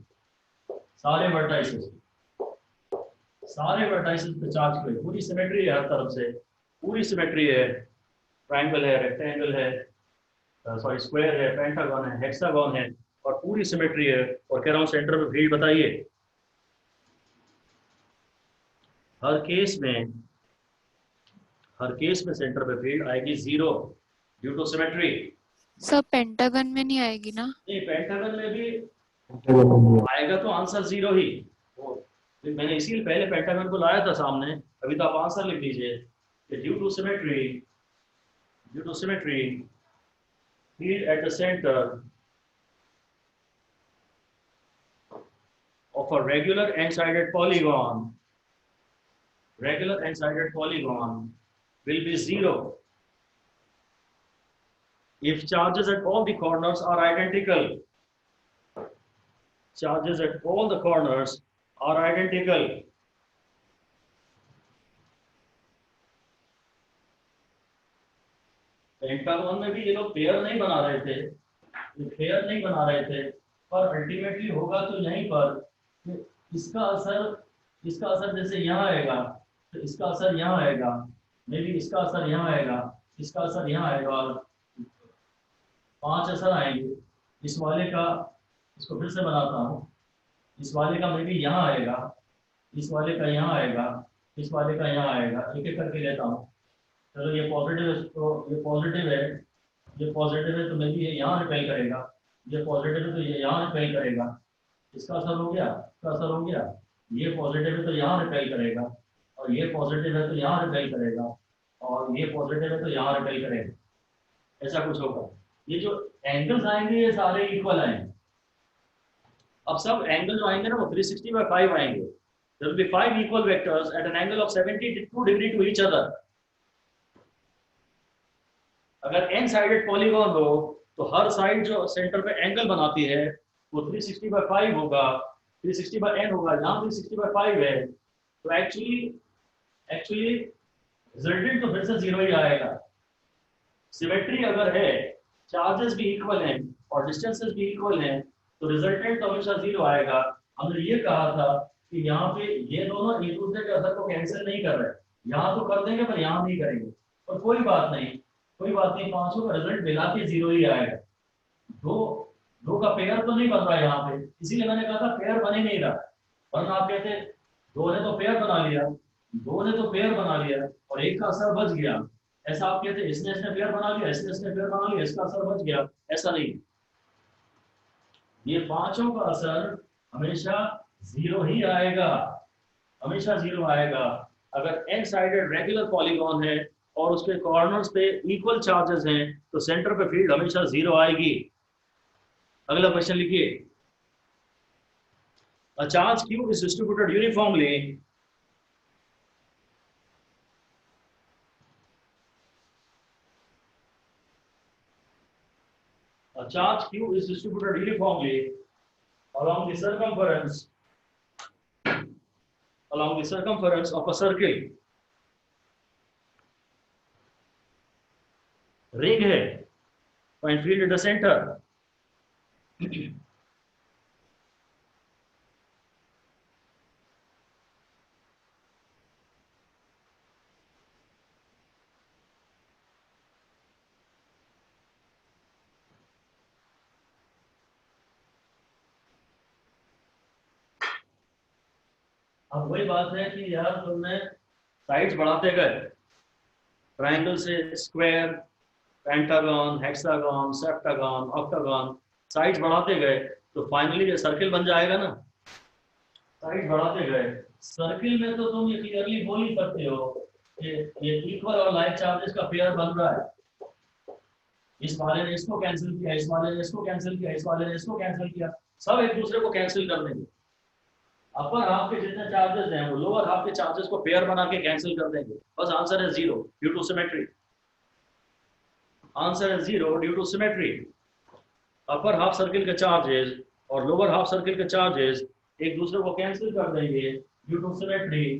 सारे वर्टाइसेस पे चार्ज क्यू है, पूरी सिमेट्री है, हर तरफ से पूरी सिमेट्री है। ट्रायंगल है, रेक्टेंगल है, सॉरी स्क्वायर है, पेंटागन है, हेक्सागन है और पूरी सिमेट्री है। और कह रहा हूँ सेंटर में फील्ड बताइए। हर केस में सेंटर पे फील्ड आएगी 0 ड्यू टू सिमेट्री। सब पेंटागन में नहीं आएगी ना? नहीं, पेंटागन में भी आएगा तो आंसर 0 ही। तो मैंने इसीलिए पहले पेंटागन को लाया था सामने, अभी तो आप आंसर लिख दीजिए कि due to symmetry field at the centre of a regular n-sided polygon will be 0 if charges at all the corners are identical. Charges at all the corners are identical. Pentagon में भी ये लोग pair नहीं बना रहे थे, पर ultimately होगा तो यहीं पर इसका असर जैसे यहाँ आएगा तो इसका असर यहाँ आएगा, मे बी इसका असर यहाँ आएगा, इसका असर यहाँ आएगा और 5 असर आएंगे। इस वाले का, इसको फिर से बनाता हूँ, इस वाले का मे बी यहाँ आएगा, इस वाले का यहाँ आएगा, इस वाले का यहाँ आएगा, एक एक करके लेता हूँ। चलो ये पॉजिटिव है तो ये पॉजिटिव है तो मे बी ये यहाँ रिपेल करेगा, ये पॉजिटिव है तो ये यहाँ रिपेल करेगा, इसका असर हो गया, इसका असर हो गया, ये पॉजिटिव है तो यहाँ रिपेल करेगा और ये पॉजिटिव है तो यहाँ रिपेल करेगा और ये पॉजिटिव है तो यहाँ रिपेल करेगा, ऐसा कुछ होगा। ये जो एंगल्स आएंगे ये सारे इक्वल आएंगे। अब सब एंगल जो आएंगे ना वो 360/5 आएंगे। There will be 5 equal vectors at an angle of 72 degree to each other. अगर n-sided polygon हो तो हर साइड जो सेंटर पे एंगल बनाती है वो 360/5 होगा, 360/n होगा, यहाँ 360/5 है। तो एक्चुअली रिजल्टेंट तो फिर से 0 ही आएगा। सिमेट्री अगर है, चार्जेस भी इक्वल हैं और डिस्टेंसेस भी इक्वल हैं तो रिजल्टेंट तो हमेशा 0 आएगा। हमने ये कहा था कि यहाँ पे ये दोनों एक दूसरे के असर को कैंसिल नहीं कर रहे, यहाँ तो कर देंगे पर यहाँ नहीं करेंगे, और कोई बात नहीं, पांचों का रिजल्ट मिला के 0 ही आएगा। दो का पेयर तो नहीं बन रहा यहाँ पे, इसीलिए मैंने कहा था पेयर बन ही नहीं रहा, वरना आप कहते 2 ने तो पेयर बना लिया और एक का असर बच गया, ऐसा आप कहते इसने पेयर बना लिया, इसने पेयर बना लिया, इसका असर बच गया, ऐसा नहीं। ये पांचों का असर हमेशा जीरो ही आएगा, हमेशा जीरो आएगा। अगर एन साइडेड रेगुलर पॉलीगॉन है और उसके कॉर्नर्स पे इक्वल चार्जेस हैं तो सेंटर पे फील्ड हमेशा जीरो आएगी। अगला क्वेश्चन लिखिए, a charge Q is distributed uniformly a charge q is distributed uniformly along the circumference of a circle. Ring है, find field at the center. अब वही बात है कि यार तुमने साइड्स बढ़ाते गए, ट्रायंगल से square, pentagon, hexagon, septagon, octagon, sides बढ़ाते गए तो फाइनली ये सर्किल बन जाएगा ना। साइड्स बढ़ाते गए, सर्किल में तो तुम ये क्लियरली बोल ही सकते हो कि ये इक्वल और लाइक चार्जेस का पेयर बन रहा है। इस वाले ने इसको कैंसिल किया, इस वाले ने इसको कैंसिल किया, इस वाले ने इसको कैंसिल किया, सब एक दूसरे को कैंसिल कर देंगे। अपर हाफ के जितने चार्जेस हैं वो लोअर हाफ के चार्जेस को पेयर बना के कैंसिल कर देंगे। बस आंसर है zero due to symmetry. Answer है zero due to symmetry. Upper half circle के चार्जेस और लोअर हाफ सर्किल के चार्जेस एक दूसरे को कैंसिल कर देंगे ड्यू टू सिमेट्री।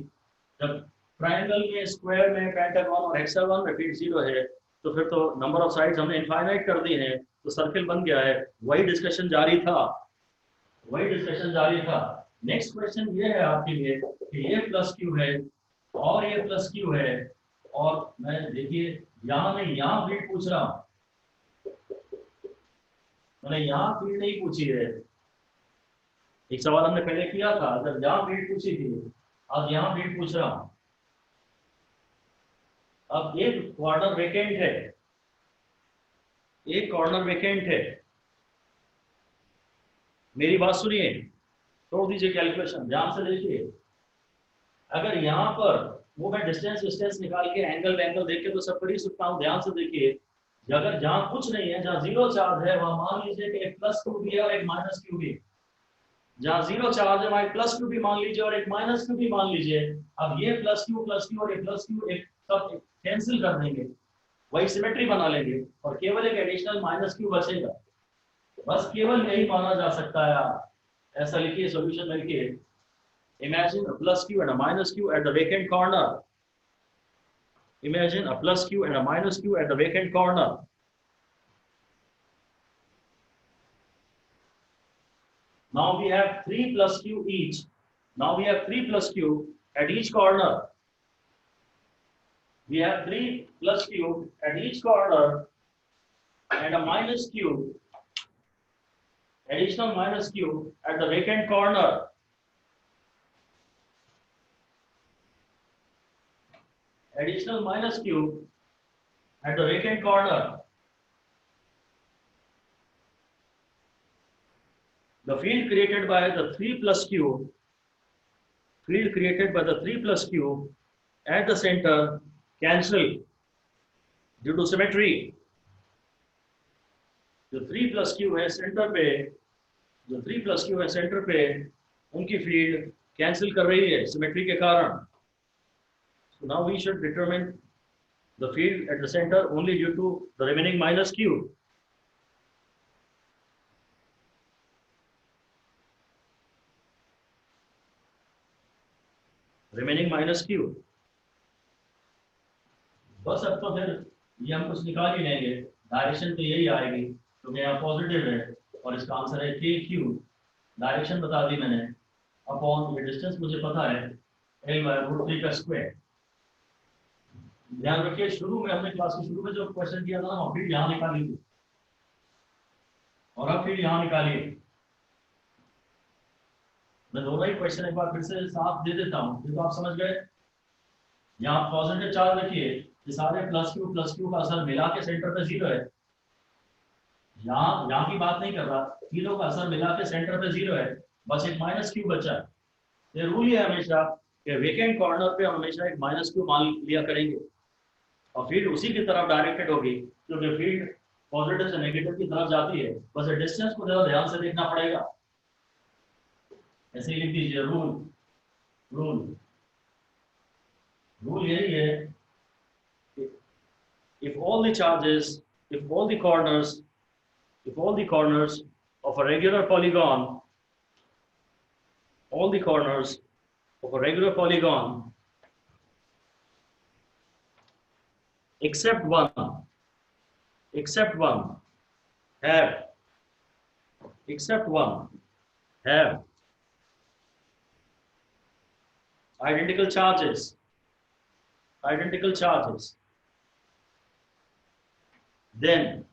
जब ट्रायंगल में, स्क्वायर में, पेंटागन और हेक्सागन में फील्ड जीरो है तो फिर तो नंबर ऑफ साइड्स हमने इनफाइनाइट कर दी हैं तो सर्किल बन गया है। वही डिस्कशन जारी था। नेक्स्ट क्वेश्चन ये है आपके लिए कि ये प्लस क्यू है और ये प्लस क्यू है और मैं देखिए यहाँ मैं यहाँ फील्ड पूछ रहा हूँ, मैंने यहाँ फील्ड नहीं पूछी है। एक सवाल हमने पहले किया था, जब यहाँ फील्ड पूछी थी, अब यहाँ फील्ड पूछ रहा हूँ। अब एक क्वार्टर वेकेंट है, एक कॉर्नर वेकेंट है। मेरी बात सुनिए, तोड़ दीजिए कैलकुलेशन, ध्यान से देखिए। अगर यहाँ पर वो मैं डिस्टेंस निकाल के एंगल देख के तो सब कर ही सकता हूँ। ध्यान से देखिए, अगर जहाँ कुछ नहीं है, जहाँ जीरो चार्ज है, वहां मान लीजिए कि एक प्लस क्यू भी है और एक माइनस क्यू भी। जहाँ जीरो चार्ज है वहां एक प्लस क्यू भी मान लीजिए और एक माइनस क्यू भी मान लीजिए। अब ये प्लस क्यू और ये प्लस क्यू एक सब कैंसिल कर देंगे, वही सिमेट्री बना लेंगे और केवल एक एडिशनल माइनस क्यू बचेगा। बस केवल यही माना जा सकता है। ऐसा लिखिए सॉल्यूशन में लिखिए, imagine a plus q and a minus q at the vacant corner. Imagine a plus q and a minus q at the vacant corner. Now we have 3 plus q each. Now we have 3 plus q at each corner. We have 3 plus q at each corner and a minus q, additional minus q at the vacant corner. Additional minus q at the vacant corner. The field created by the 3 plus q, at the center cancel due to symmetry. जो 3 plus q है centre पे, उनकी field cancel कर रही है symmetry के कारण। So now we should determine the field at the center only due to the remaining minus q. Remaining minus q. बस अब तो फिर ये हम कुछ निकाल ही लेंगे, डायरेक्शन तो यही आएगी क्योंकि यहाँ पॉजिटिव है और इसका आंसर है के क्यू। डायरेक्शन बता दी मैंने, अपॉन ये डिस्टेंस मुझे पता है L/√3 का स्क्वायर। ध्यान रखिए, शुरू में हमने क्लास के शुरू में जो क्वेश्चन किया था ना, फील्ड यहाँ निकाली थी और अब फील्ड यहाँ निकालिए। मैं दोनों ही क्वेश्चन एक बार फिर से साफ दे देता हूँ, तो आप समझ गए। यहाँ पॉजिटिव चार्ज रखिए, ये सारे प्लस क्यू का असर मिला के सेंटर पे जीरो है। यहाँ की बात नहीं कर रहा, तीनों का असर मिला के सेंटर पे जीरो है, बस एक माइनस क्यू बचा है। ये रूल है हमेशा कि वेकेंट कॉर्नर पे हम हमेशा एक माइनस क्यू मान लिया करेंगे और फील्ड उसी की तरफ डायरेक्टेड होगी क्योंकि फील्ड पॉजिटिव से नेगेटिव की तरफ जाती है। बस डिस्टेंस को जरा ध्यान से देखना पड़ेगा। ऐसे ही लिख दीजिए रूल रूल रूल यही है, if all the charges, if all the corners of a regular polygon, all the corners of a regular polygon except one have identical charges, then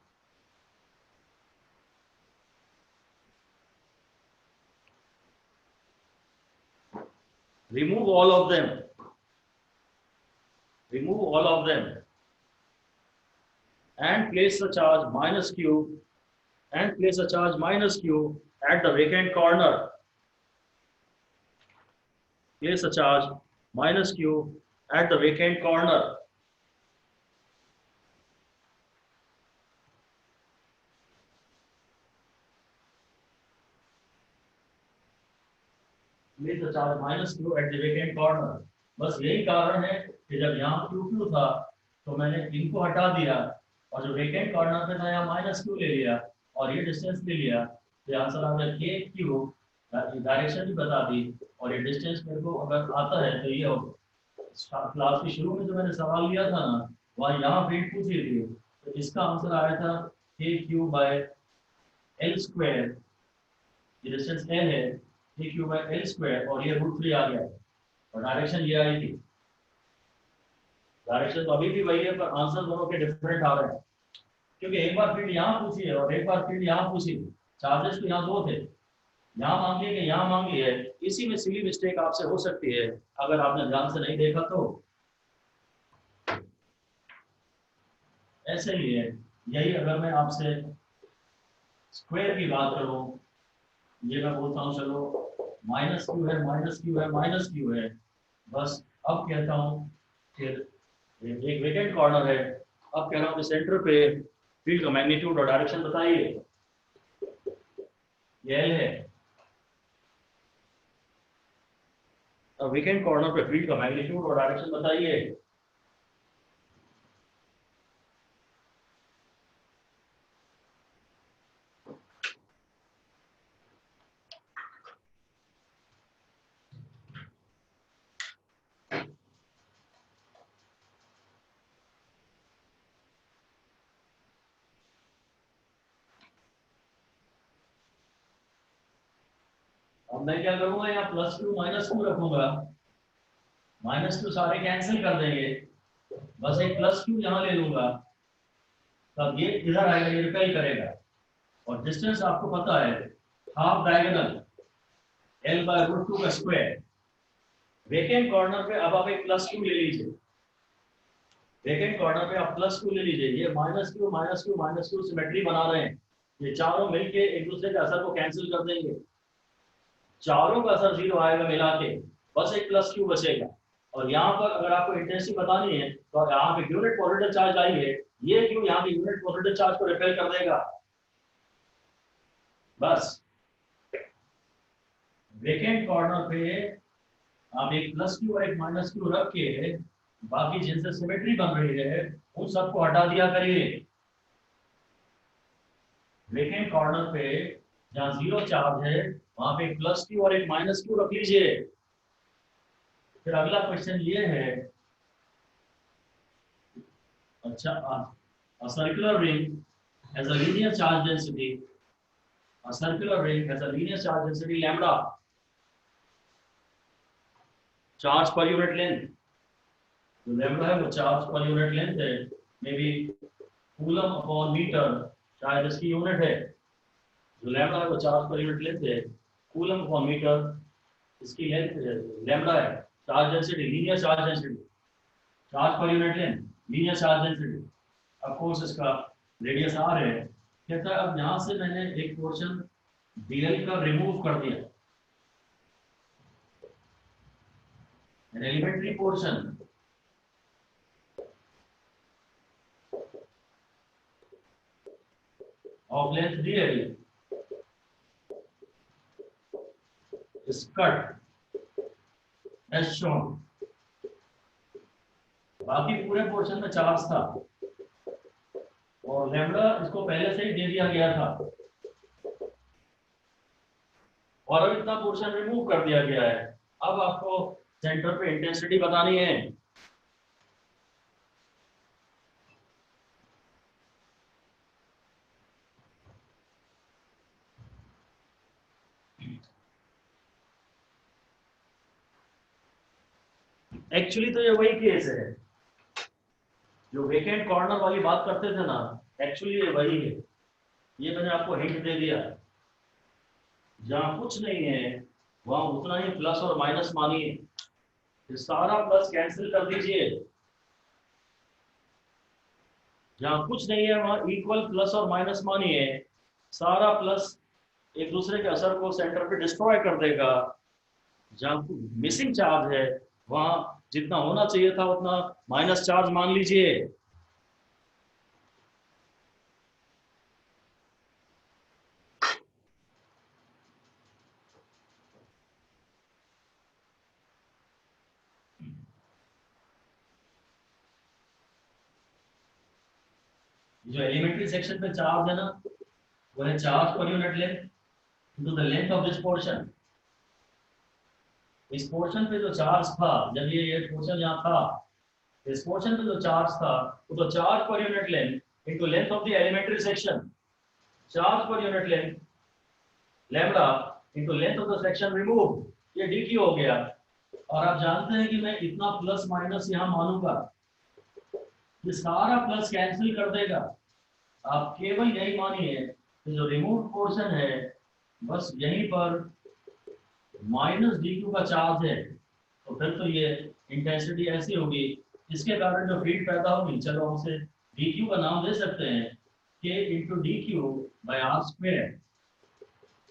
remove all of them and place a charge minus q at the vacant corner. Place a charge minus q at the vacant corner. Place a charge minus q at the vacant corner. बस यही कारण है कि जब यहाँ q था तो मैंने इनको हटा दिया और जो वेकेंट कॉर्नर पे था यहाँ माइनस क्यू ले लिया और ये डिस्टेंस ले लिया, तो आंसर आ गया के क्यू। डायरेक्शन भी बता दी और ये डिस्टेंस मेरे को अगर आता है तो ये होगा। क्लास के शुरू में जो मैंने सवाल लिया था ना, वहाँ यहाँ फील्ड पूछी थी, तो इसका आंसर आया था के क्यू बाय एल स्क्वायर। ये डिस्टेंस एल है, के क्यू बाय एल स्क्वायर और ये √3 आ गया और डायरेक्शन ये आई थी। डायरेक्शन तो अभी भी वही है पर आंसर दोनों के डिफरेंट आ रहे हैं क्योंकि एक बार फील्ड यहाँ पूछी है और एक बार फील्ड यहाँ पूछी। चार्जेस तो यहाँ दो थे, यहाँ मांगी है कि यहाँ मांगी है। इसी में सिली मिस्टेक आपसे हो सकती है अगर आपने ध्यान से नहीं देखा तो। ऐसे ही है, यही अगर मैं आपसे स्क्वायर की बात करूं, ये मैं बोलता हूँ चलो माइनस क्यू है, बस अब कहता हूँ फिर एक वेकेंट कॉर्नर है, अब कह रहा हूँ कि सेंटर पे फील्ड का मैग्नीट्यूड और डायरेक्शन बताइए। ये एल है, अब वेकेंट कॉर्नर पे फील्ड का मैग्नीट्यूड और डायरेक्शन बताइए। अब मैं क्या करूंगा, यहाँ प्लस क्यू माइनस क्यू रखूंगा, माइनस क्यू सारे कैंसिल कर देंगे, बस एक प्लस क्यू यहाँ ले लूंगा, तब ये इधर आएगा, ये रिपेल करेगा और डिस्टेंस आपको पता है हाफ डायगोनल एल बाय √2 का स्क्वायर। वेकेंट कॉर्नर पे अब आप एक प्लस क्यू ले लीजिए, वेकेंट कॉर्नर पे आप प्लस क्यू ले लीजिए। ये माइनस क्यू सिमेट्री बना रहे हैं, ये चारों मिलके एक दूसरे के असर को कैंसिल कर देंगे, चारों का असर 0 आएगा मिला के, बस एक प्लस क्यू बचेगा। और यहाँ पर अगर आपको इंटेंसिटी बतानी है तो यहाँ पे यूनिट पॉजिटिव चार्ज आई है, ये क्यू यहाँ पे यूनिट पॉजिटिव चार्ज को रिपेल कर देगा। बस वेकेंट कॉर्नर पे आप एक प्लस क्यू और एक माइनस क्यू रख के बाकी जिनसे सिमेट्री बन रही है उन सबको हटा दिया करिए। वेकेंट कॉर्नर पे जहाँ 0 चार्ज है वहां पे एक प्लस क्यू और एक माइनस क्यू रख लीजिए। फिर अगला क्वेश्चन ये है, अच्छा a circular ring has a linear charge density, a circular ring has a linear charge density lambda, charge per unit length, जो lambda है वो charge per unit length है, maybe coulomb upon metre शायद इसकी unit है, जो lambda है वो चार्ज पर यूनिट लेंथ है, कूलम अपॉन मीटर इसकी लेंथ लैम्बडा है, charge density linear charge density, charge पर unit length linear charge density, of course इसका रेडियस r है। कहता है अब यहाँ से मैंने एक पोर्शन dl का रिमूव कर दिया, an elementary portion of length dl is cut as shown. बाकी पूरे पोर्शन में चार्ज था और लैम्डा इसको पहले से ही दे दिया गया था और अब इतना पोर्शन रिमूव कर दिया गया है। अब आपको सेंटर पे इंटेंसिटी बतानी है। एक्चुअली तो ये वही केस है जो वेकेंट कॉर्नर वाली बात करते थे ना, एक्चुअली ये वही है। ये मैंने आपको हिंट दे दिया, जहां कुछ नहीं है वहां उतना ही प्लस और माइनस मानिए। ये सारा प्लस कैंसिल कर दीजिए, जहां कुछ नहीं है वहां इक्वल प्लस और माइनस मानिए। सारा प्लस एक दूसरे के असर को सेंटर पे डिस्ट्रॉय कर देगा। जहां मिसिंग चार्ज है वहां जितना होना चाहिए था उतना माइनस चार्ज मान लीजिए। जो एलिमेंट्री सेक्शन में चार्ज है ना, वो है चार्ज पर unit length into the length of this portion. इस पोर्शन पे जो चार्ज था, जब ये पोर्शन यहाँ था, इस पोर्शन पे जो चार्ज था वो तो चार्ज पर unit length into length of the elementary section. Charge पर unit length lambda into length of the section remove, ये डी हो गया। और आप जानते हैं कि मैं इतना प्लस माइनस यहाँ मानूंगा, ये सारा प्लस कैंसिल कर देगा। आप केवल यही मानिए कि जो रिमूव पोर्शन है बस यहीं पर माइनस डी क्यू का चार्ज है, तो फिर तो ये इंटेंसिटी ऐसी होगी, इसके कारण जो फील्ड पैदा होगी, चलो हम उसे डी क्यू का नाम दे सकते हैं, k into d q by r square.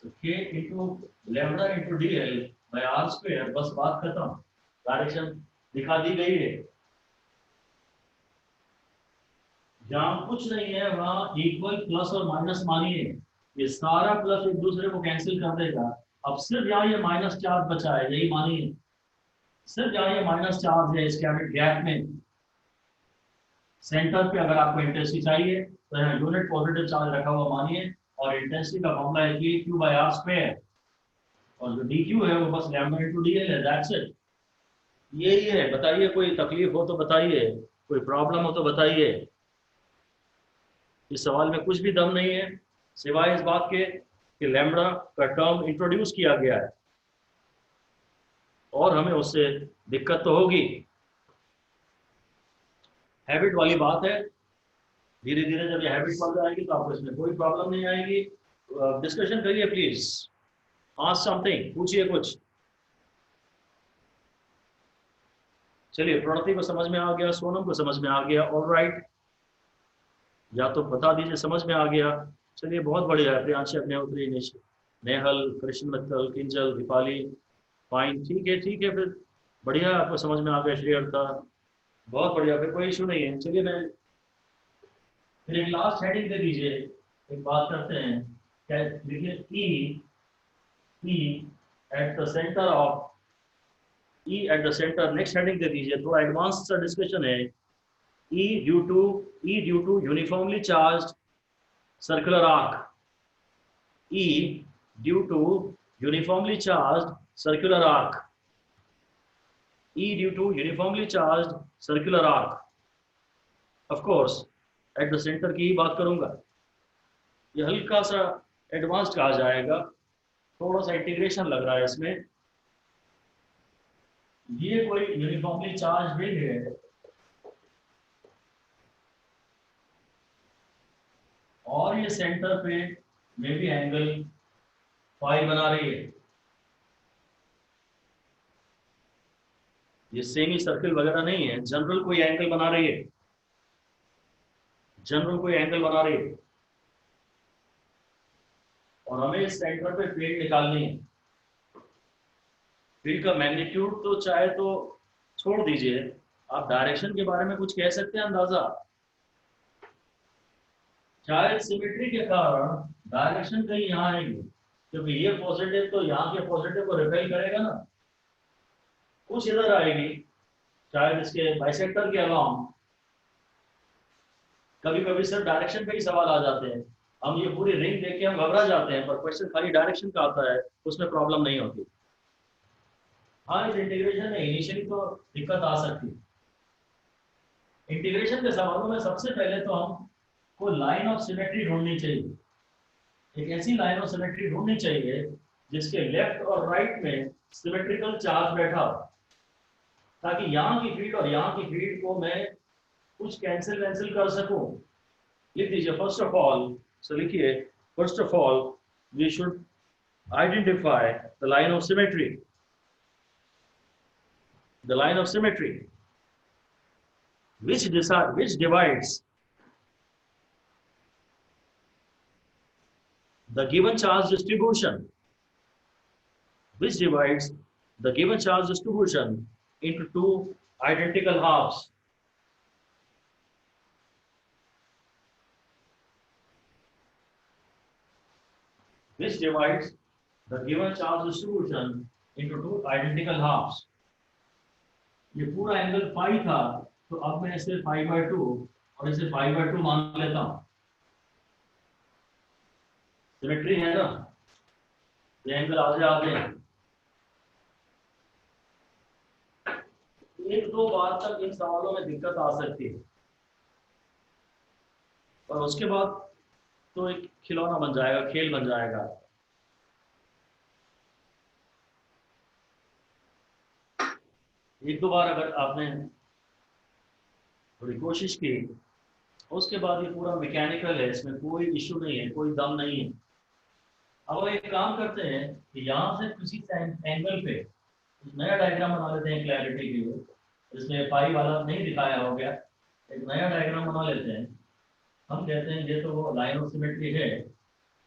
K into lambda into d l by r square. बस बात खत्म, डायरेक्शन दिखा दी गई है। जहां कुछ नहीं है वहां इक्वल प्लस और माइनस मानिए, ये सारा प्लस एक दूसरे को कैंसिल कर देगा। अब सिर्फ यहाँ ये माइनस चार्ज बचा है, यही मानिए, सिर्फ यहाँ ये माइनस चार्ज है इस गैप में। सेंटर पे अगर आपको इंटेंसिटी चाहिए तो यहाँ यूनिट पॉजिटिव चार्ज रखा हुआ मानिए, और इंटेंसिटी का फॉर्मूला है के क्यू बाई आर स्क्वायर, और जो डी क्यू है वो बस लैम्डा इनटू डी एल है, दैट्स इट। यही है। बताइए, कोई तकलीफ हो तो बताइए, कोई प्रॉब्लम हो तो बताइए। इस सवाल में कुछ भी दम नहीं है सिवाय इस बात के कि लैम्डा का टर्म इंट्रोड्यूस किया गया है और हमें उससे दिक्कत तो होगी। हैबिट वाली बात है, धीरे धीरे जब ये हैबिट बन जाएगी तो आपको इसमें कोई प्रॉब्लम नहीं आएगी। डिस्कशन करिए प्लीज, आस्क समथिंग, पूछिए कुछ। चलिए, प्रणति को समझ में आ गया, सोनम को समझ में आ गया, ऑलराइट, या तो बता दीजिए समझ में आ गया। चलिए, बहुत बढ़िया है। प्रियांशी, अग्निहोत्री, नेहल, कृष्ण मित्तल, किंजल, दीपाली, फाइन, ठीक है फिर बढ़िया, आपको समझ में आ गया। श्रीहर्ता, बहुत बढ़िया, फिर कोई इशू नहीं है। चलिए, मैं फिर एक लास्ट हेडिंग दे दीजिए, एक बात करते हैं, क्या लिखिए, E at the center of, E at the center, next heading दे दीजिए, थोड़ा एडवांस सा डिस्कशन है। E due to uniformly charged circular arc. E due to uniformly charged circular arc. E due to uniformly charged circular arc. Of course, at the center की ही बात करूंगा। ये हल्का सा एडवांस्ड कहा जाएगा, थोड़ा सा इंटीग्रेशन लग रहा है इसमें। ये कोई यूनिफॉर्मली चार्ज रिंग है और ये सेंटर पे में भी एंगल फाई बना रही है। ये सेमी सर्किल वगैरह नहीं है, जनरल कोई एंगल बना रही है, जनरल कोई एंगल बना रही है, और हमें इस सेंटर पे फील्ड निकालनी है। फील्ड का मैग्नीट्यूड तो चाहे तो छोड़ दीजिए, आप डायरेक्शन के बारे में कुछ कह सकते हैं अंदाजा? शायद सिमेट्री के कारण डायरेक्शन कहीं यहाँ आएगी, क्योंकि ये पॉजिटिव तो यहाँ के पॉजिटिव को रिपेल करेगा ना, कुछ इधर आएगी, शायद इसके बाइसेक्टर के अलावा। कभी कभी सिर्फ डायरेक्शन पे ही सवाल आ जाते हैं, हम ये पूरी रिंग देख के हम घबरा जाते हैं, पर क्वेश्चन खाली डायरेक्शन का आता है, उसमें प्रॉब्लम नहीं होती। हाँ, इस इंटीग्रेशन में इनिशियली तो दिक्कत आ सकती है। इंटीग्रेशन के सवालों में सबसे पहले तो हमको लाइन ऑफ सिमेट्री ढूंढनी चाहिए, एक ऐसी लाइन ऑफ सिमेट्री ढूंढनी चाहिए जिसके लेफ्ट और राइट में सिमेट्रिकल चार्ज बैठा हो, ताकि यहाँ की फील्ड और यहाँ की फील्ड को मैं कुछ कैंसिल कर सकूं। लिख दीजिए फर्स्ट ऑफ ऑल, सो लिखिए first of all we should identify the line of symmetry, the line of symmetry which divides the given charge distribution, into two identical halves. Which divides the given charge distribution into two identical halves. ये पूरा angle phi था, तो अब मैं इसे π/2 और इसे π/2 मान लेता हूं। सिमेट्री है ना, ये एंगल आधे हैं। एक दो बार तक इन सवालों में दिक्कत आ सकती है, और उसके बाद तो एक खिलौना बन जाएगा, खेल बन जाएगा। एक दो बार अगर आपने थोड़ी कोशिश की, उसके बाद ये पूरा मैकेनिकल है, इसमें कोई इश्यू नहीं है, कोई दम नहीं है। अब एक काम करते हैं कि यहाँ से किसी एंगल पे नया डायग्राम बना लेते हैं क्लैरिटी के लिए। इसमें पाई वाला नहीं दिखाया हो गया, एक नया डायग्राम बना लेते हैं। हम कहते हैं ये तो वो लाइन ऑफ सिमेट्री है,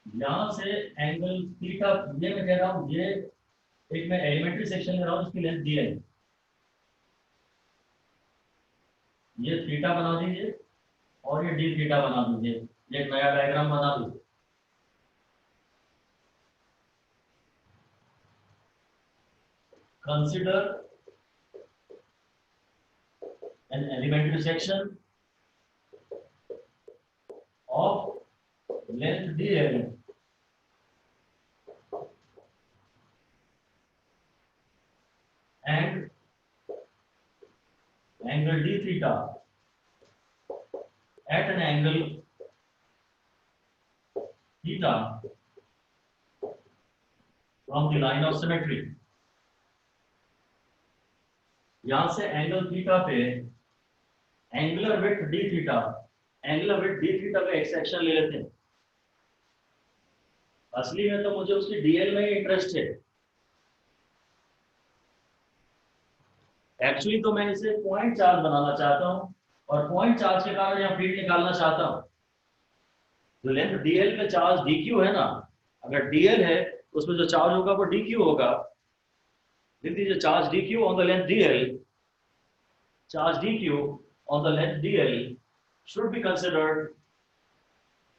यहाँ से एंगल थीटा, ये मैं कह रहा हूँ, ये एक मैं एलिमेंट्री सेक्शन ले रहा हूँ, इसकी लेंथ दी है, ये थीटा बना दीजिए और ये डी थीटा बना दीजिए, ये एक नया डायग्राम बना दीजिए। Consider an elementary section of length dl and angle d theta at an angle theta from the line of symmetry. यहां से एंगल थीटा पे angular width D theta, angular width D theta पे एक section ले लेते हैं। असली में तो मुझे उसकी डीएल में ही इंटरेस्ट है। एक्चुअली तो मैं इसे पॉइंट चार्ज बनाना चाहता हूं, और पॉइंट चार्ज के कारण यहाँ फील्ड निकालना चाहता हूं। जो लेंथ डीएल पे चार्ज डीक्यू है ना, अगर डीएल है उसमें जो चार्ज होगा वो डीक्यू होगा। लिख दीजिए charge dq on the length dl, charge dq on the length dl should be considered,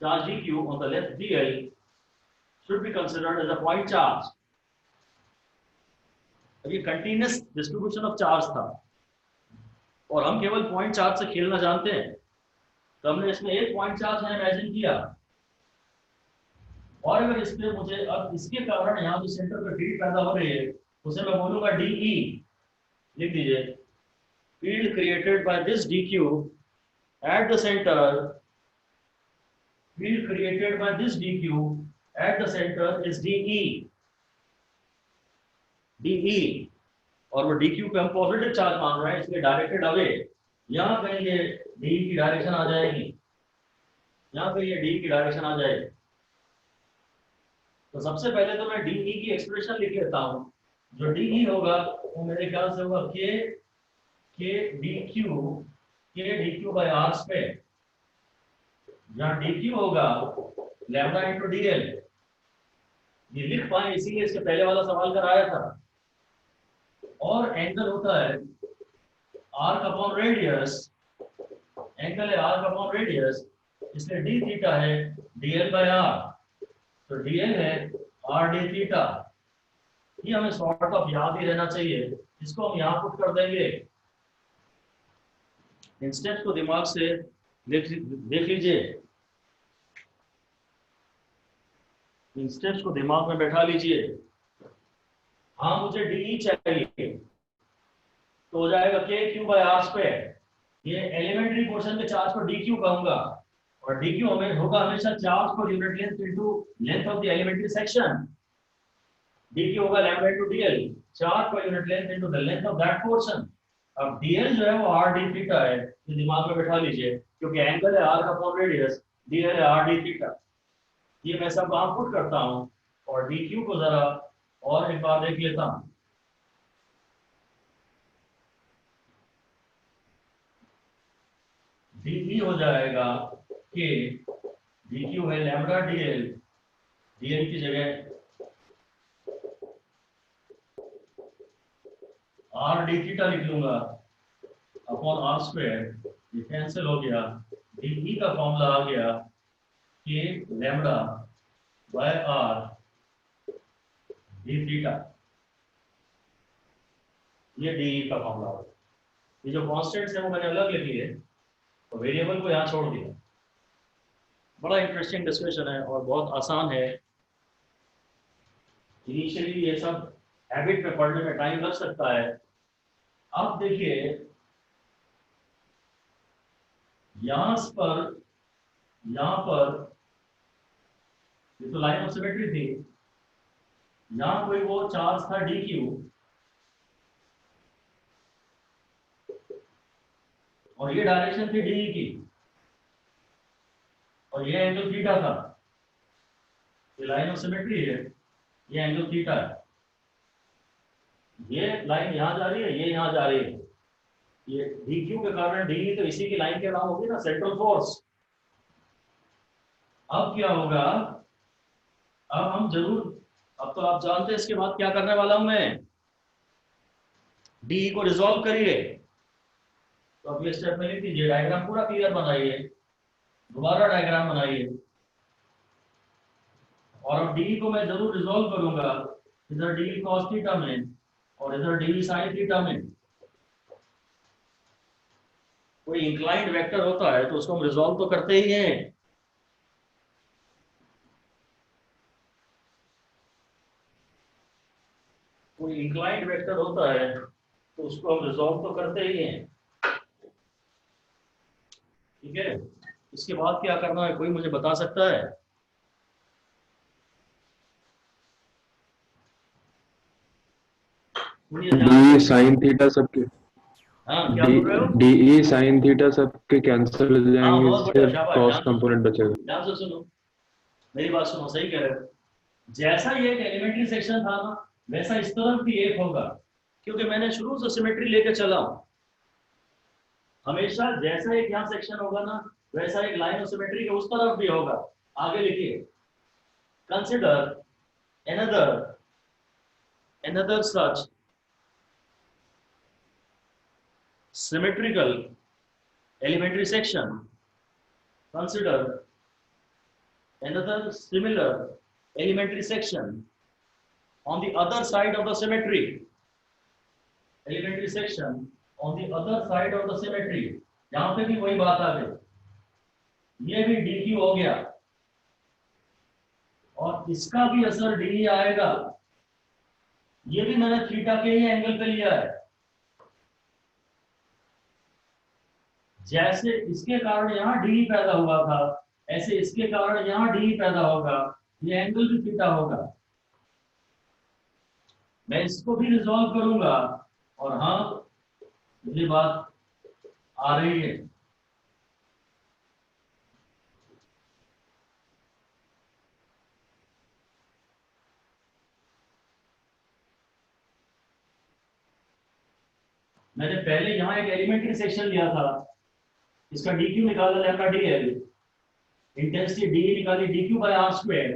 charge dq on the length dl should be considered as a point charge। अब ये कंटिन्यूअस डिस्ट्रीब्यूशन ऑफ चार्ज था, और हम केवल point charge से खेलना जानते हैं, तो हमने इसमें एक पॉइंट चार्ज है इमेजिन किया। और अगर इसमें मुझे अब इसके कारण यहाँ जो सेंटर पे फील्ड पैदा हो रही है उसे मैं बोलूंगा DE। लिख दीजिए field created by this DQ eight the centre, field created by this DQ eight the centre is DE। और वो DQ पे हम पॉजिटिव चार्ज मान रहे हैं, इसलिए डायरेक्टेड अवे। यहाँ कहीं ये DE की डायरेक्शन आ जाएगी, यहाँ पे ये DE की डायरेक्शन आ जाएगी। तो सबसे पहले तो मैं DE की एक्सप्रेशन लिख लेता हूँ। जो DE होगा वो मेरे ख्याल से होगा K dq by r square, जहाँ dq होगा लैम्डा इंटू dl। ये लिख पाए इसीलिए इसके पहले वाला सवाल कराया था। और एंगल होता है आर्क अपॉन रेडियस, एंगल है आर्क अपॉन रेडियस, इसलिए डी थीटा है dl बाय r, तो dl है r d थीटा। ये हमें सॉर्ट ऑफ याद ही रहना चाहिए, इसको हम यहाँ पुट कर देंगे। इन स्टेप्स को दिमाग से देख लीजिए, इन स्टेप्स को दिमाग में बैठा लीजिए। हाँ मुझे डी चाहिए तो हो जाएगा k q by r square. ये एलिमेंट्री पोर्शन के चार्ज को डी क्यू कहूंगा, और डी क्यू हमें होगा हमेशा चार्ज पर unit length into length of the elementary section. D q होगा लैम्डा इनटू डीएल, चार्ज पर unit length into the length of that portion. अब डीएल जो है वो आर डी थीटा है, तो दिमाग में बैठा लीजिए, क्योंकि एंगल है आर अपॉन रेडियस, डीएल है आर डी थीटा। ये मैं सब वहां पुट करता हूँ, और डी क्यू को जरा और एक बार देख लेता हूँ। डी हो जाएगा के, डी क्यू है लैम्डा डीएल, डीएल की जगह आर डी थीटा लिख लूंगा अपॉन आर स्क्वायर, ये कैंसिल हो गया। डी का फॉर्मूला आ गया के lambda by R D theta, ये डी का फॉर्मूला हो। ये जो कॉन्स्टेंट्स है वो मैंने अलग लिख लिए, तो वेरिएबल को यहाँ छोड़ दिया। बड़ा इंटरेस्टिंग डिस्कशन है और बहुत आसान है। इनिशियली ये सब हैबिट में पढ़ने में टाइम लग सकता है। अब देखिए यहाँ पर ये तो लाइन ऑफ सिमेट्री थी, यहाँ कोई वो चार्ज था डी क्यू, और ये डायरेक्शन थी डी की, और ये एंगल थीटा था। ये लाइन ऑफ सिमेट्री है, ये एंगल थीटा है। ये लाइन यहाँ जा रही है, ये यहाँ जा रही है। ये डी क्यू के कारण डी, तो इसी की लाइन के नाम होगी ना, सेंट्रल फोर्स। अब क्या होगा, अब हम जरूर, अब तो आप जानते हैं इसके बाद क्या करने वाला हूं मैं। डी को रिजॉल्व करिए, तो अब ये स्टेप में लिख दीजिए, डायग्राम पूरा क्लियर बनाइए, दोबारा डायग्राम बनाइए, और अब डी को मैं जरूर रिजॉल्व करूंगा, इधर डी कॉस थीटा में और इधर डी साइन थीटा में। कोई इंक्लाइंड वेक्टर होता है तो उसको हम रिजॉल्व तो करते ही हैं। कोई इंक्लाइंड वेक्टर होता है तो उसको हम रिजॉल्व तो करते ही हैं, ठीक है। इसके बाद क्या करना है, कोई मुझे बता सकता है? डी साइन थीटा सबके, हाँ क्या बोल रहे हो? डी साइन थीटा सबके कैंसिल हो जाएंगे, बहुत बढ़िया, सिर्फ शाबाश, कॉस ध्यान कंपोनेंट बचेगा। ध्यान से सुनो, मेरी बात सुनो, सही कह रहे हो। जैसा ये एक एलिमेंट्री सेक्शन था ना, वैसा इस तरफ भी एक होगा, क्योंकि मैंने शुरू से सिमेट्री लेके चला हूं। हमेशा जैसा एक यहाँ सेक्शन होगा ना, वैसा एक लाइन ऑफ सिमेट्री के उस तरफ भी होगा। आगे लिखिए, consider another such symmetrical elementary section. Consider another similar elementary section on the other side of the symmetry. Elementary section on the other side of the symmetry. यहाँ पे भी वही बात आ गई, ये भी dq हो गया, और इसका भी असर डी आएगा। ये भी मैंने थीटा के ही एंगल पे लिया है। जैसे इसके कारण यहाँ डी पैदा हुआ था, ऐसे इसके कारण यहाँ डी पैदा होगा, ये एंगल भी थीटा होगा। मैं इसको भी रिजॉल्व करूंगा, और हाँ ये बात आ रही है। मैंने पहले यहाँ एक एलिमेंट्री सेक्शन लिया था, इसका डी क्यू निकाला lambda d l, intensity d निकाली d q by r square,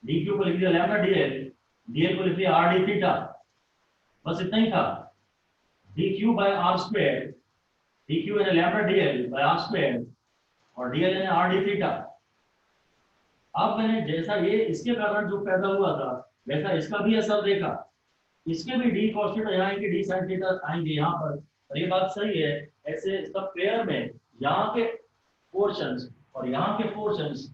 d q को लिख दिया लैम्डा डी एल को लिख दिया आर डी थीटा, बस इतना ही था। dq by r square, dq is lambda dl by r square और dl है r d theta। अब मैंने जैसा ये इसके कारण जो पैदा हुआ था वैसा इसका भी असर देखा, इसके भी d cos थीटा यहाँ आएंगे, d sin थीटा आएंगे यहाँ पर, और ये बात सही है। ऐसे सब पेयर में यहाँ के पोर्शंस और यहाँ के पोर्शंस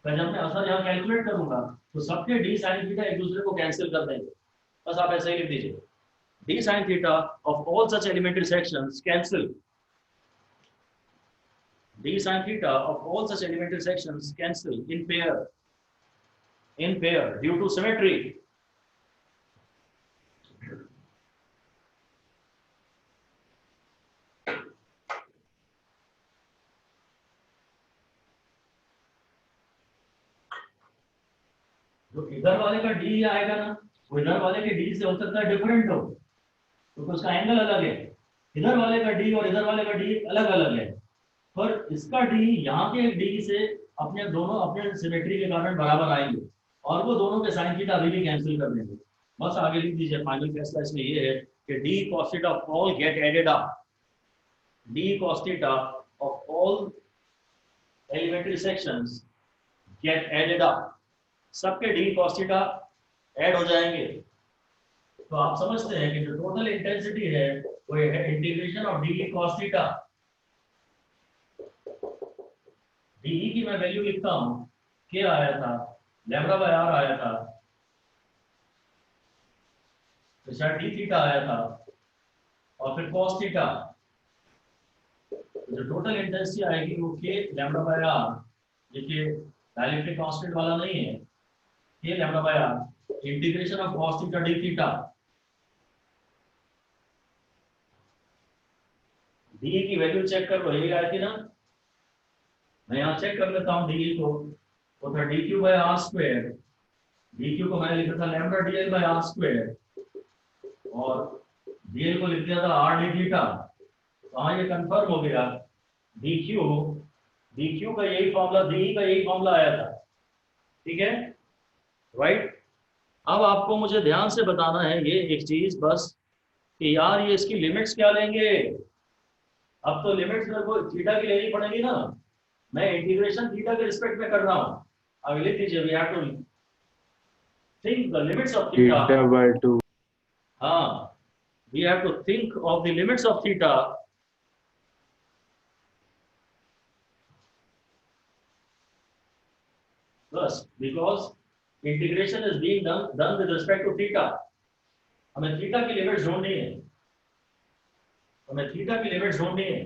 का जब मैं असर यहाँ कैलकुलेट करूंगा तो सबके d sin थीटा एक दूसरे को कैंसिल कर देंगे। बस आप ऐसे ही लिख दीजिए, d sin theta of all such elementary sections cancel, d sin theta of all such elementary sections cancel in pair due to symmetry. जो इधर वाले का d आएगा ना वो इधर वाले के d से हो सकता है डिफरेंट हो, तो उसका एंगल अलग है। इधर वाले का d और इधर वाले का d अलग अलग है, पर इसका d यहाँ के d से अपने दोनों अपने सिमेट्री के कारण बराबर आएंगे और वो दोनों के साइन थीटा अभी भी कैंसिल कर देंगे। बस आगे लिख दीजिए, फाइनल फैसला इसमें ये है कि d cos theta of all get added up, d cos theta of all elementary sections get added up, सबके d cos थीटा ऐड हो जाएंगे। तो आप समझते हैं कि जो टोटल इंटेंसिटी है वो है integration of d cos theta. D की मैं वैल्यू लिखता हूं, क्या आया था, लैम्डा बाय आर आया था, तो शायद डी थीटा आया था और फिर कॉस थीटा। जो टोटल इंटेंसिटी आएगी वो के लैम्डा बाय आर, देखिए डायलेक्ट्रिक कांस्टेंट वाला नहीं है, k lambda by r integration of cos theta d theta. D की वैल्यू चेक कर लो, यही आई थी ना, मैं यहाँ चेक कर लेता हूँ डी को, तो था d q by r square, d q को मैंने लिखा था lambda d l by r square और डी एल को लिख दिया था आर डी थीटा। तो हाँ ये कंफर्म हो गया, डी क्यू का यही फॉर्मूला, डी का यही फॉर्मूला आया था, ठीक है राइट। अब आपको मुझे ध्यान से बताना है ये एक चीज बस कि यार ये इसकी लिमिट्स क्या लेंगे। अब तो लिमिट्स मेरे को थीटा की लेनी पड़ेगी ना, मैं इंटीग्रेशन थीटा के रिस्पेक्ट में कर रहा हूं। अब लिख दीजिए, we have to think the limits of theta by 2. हाँ, we have to think of the limits of theta बस, because integration is being done with respect to theta. हमें थीटा की लिमिट्स ढूंढनी है, हमें थीटा की लिमिट्स ढूंढनी है।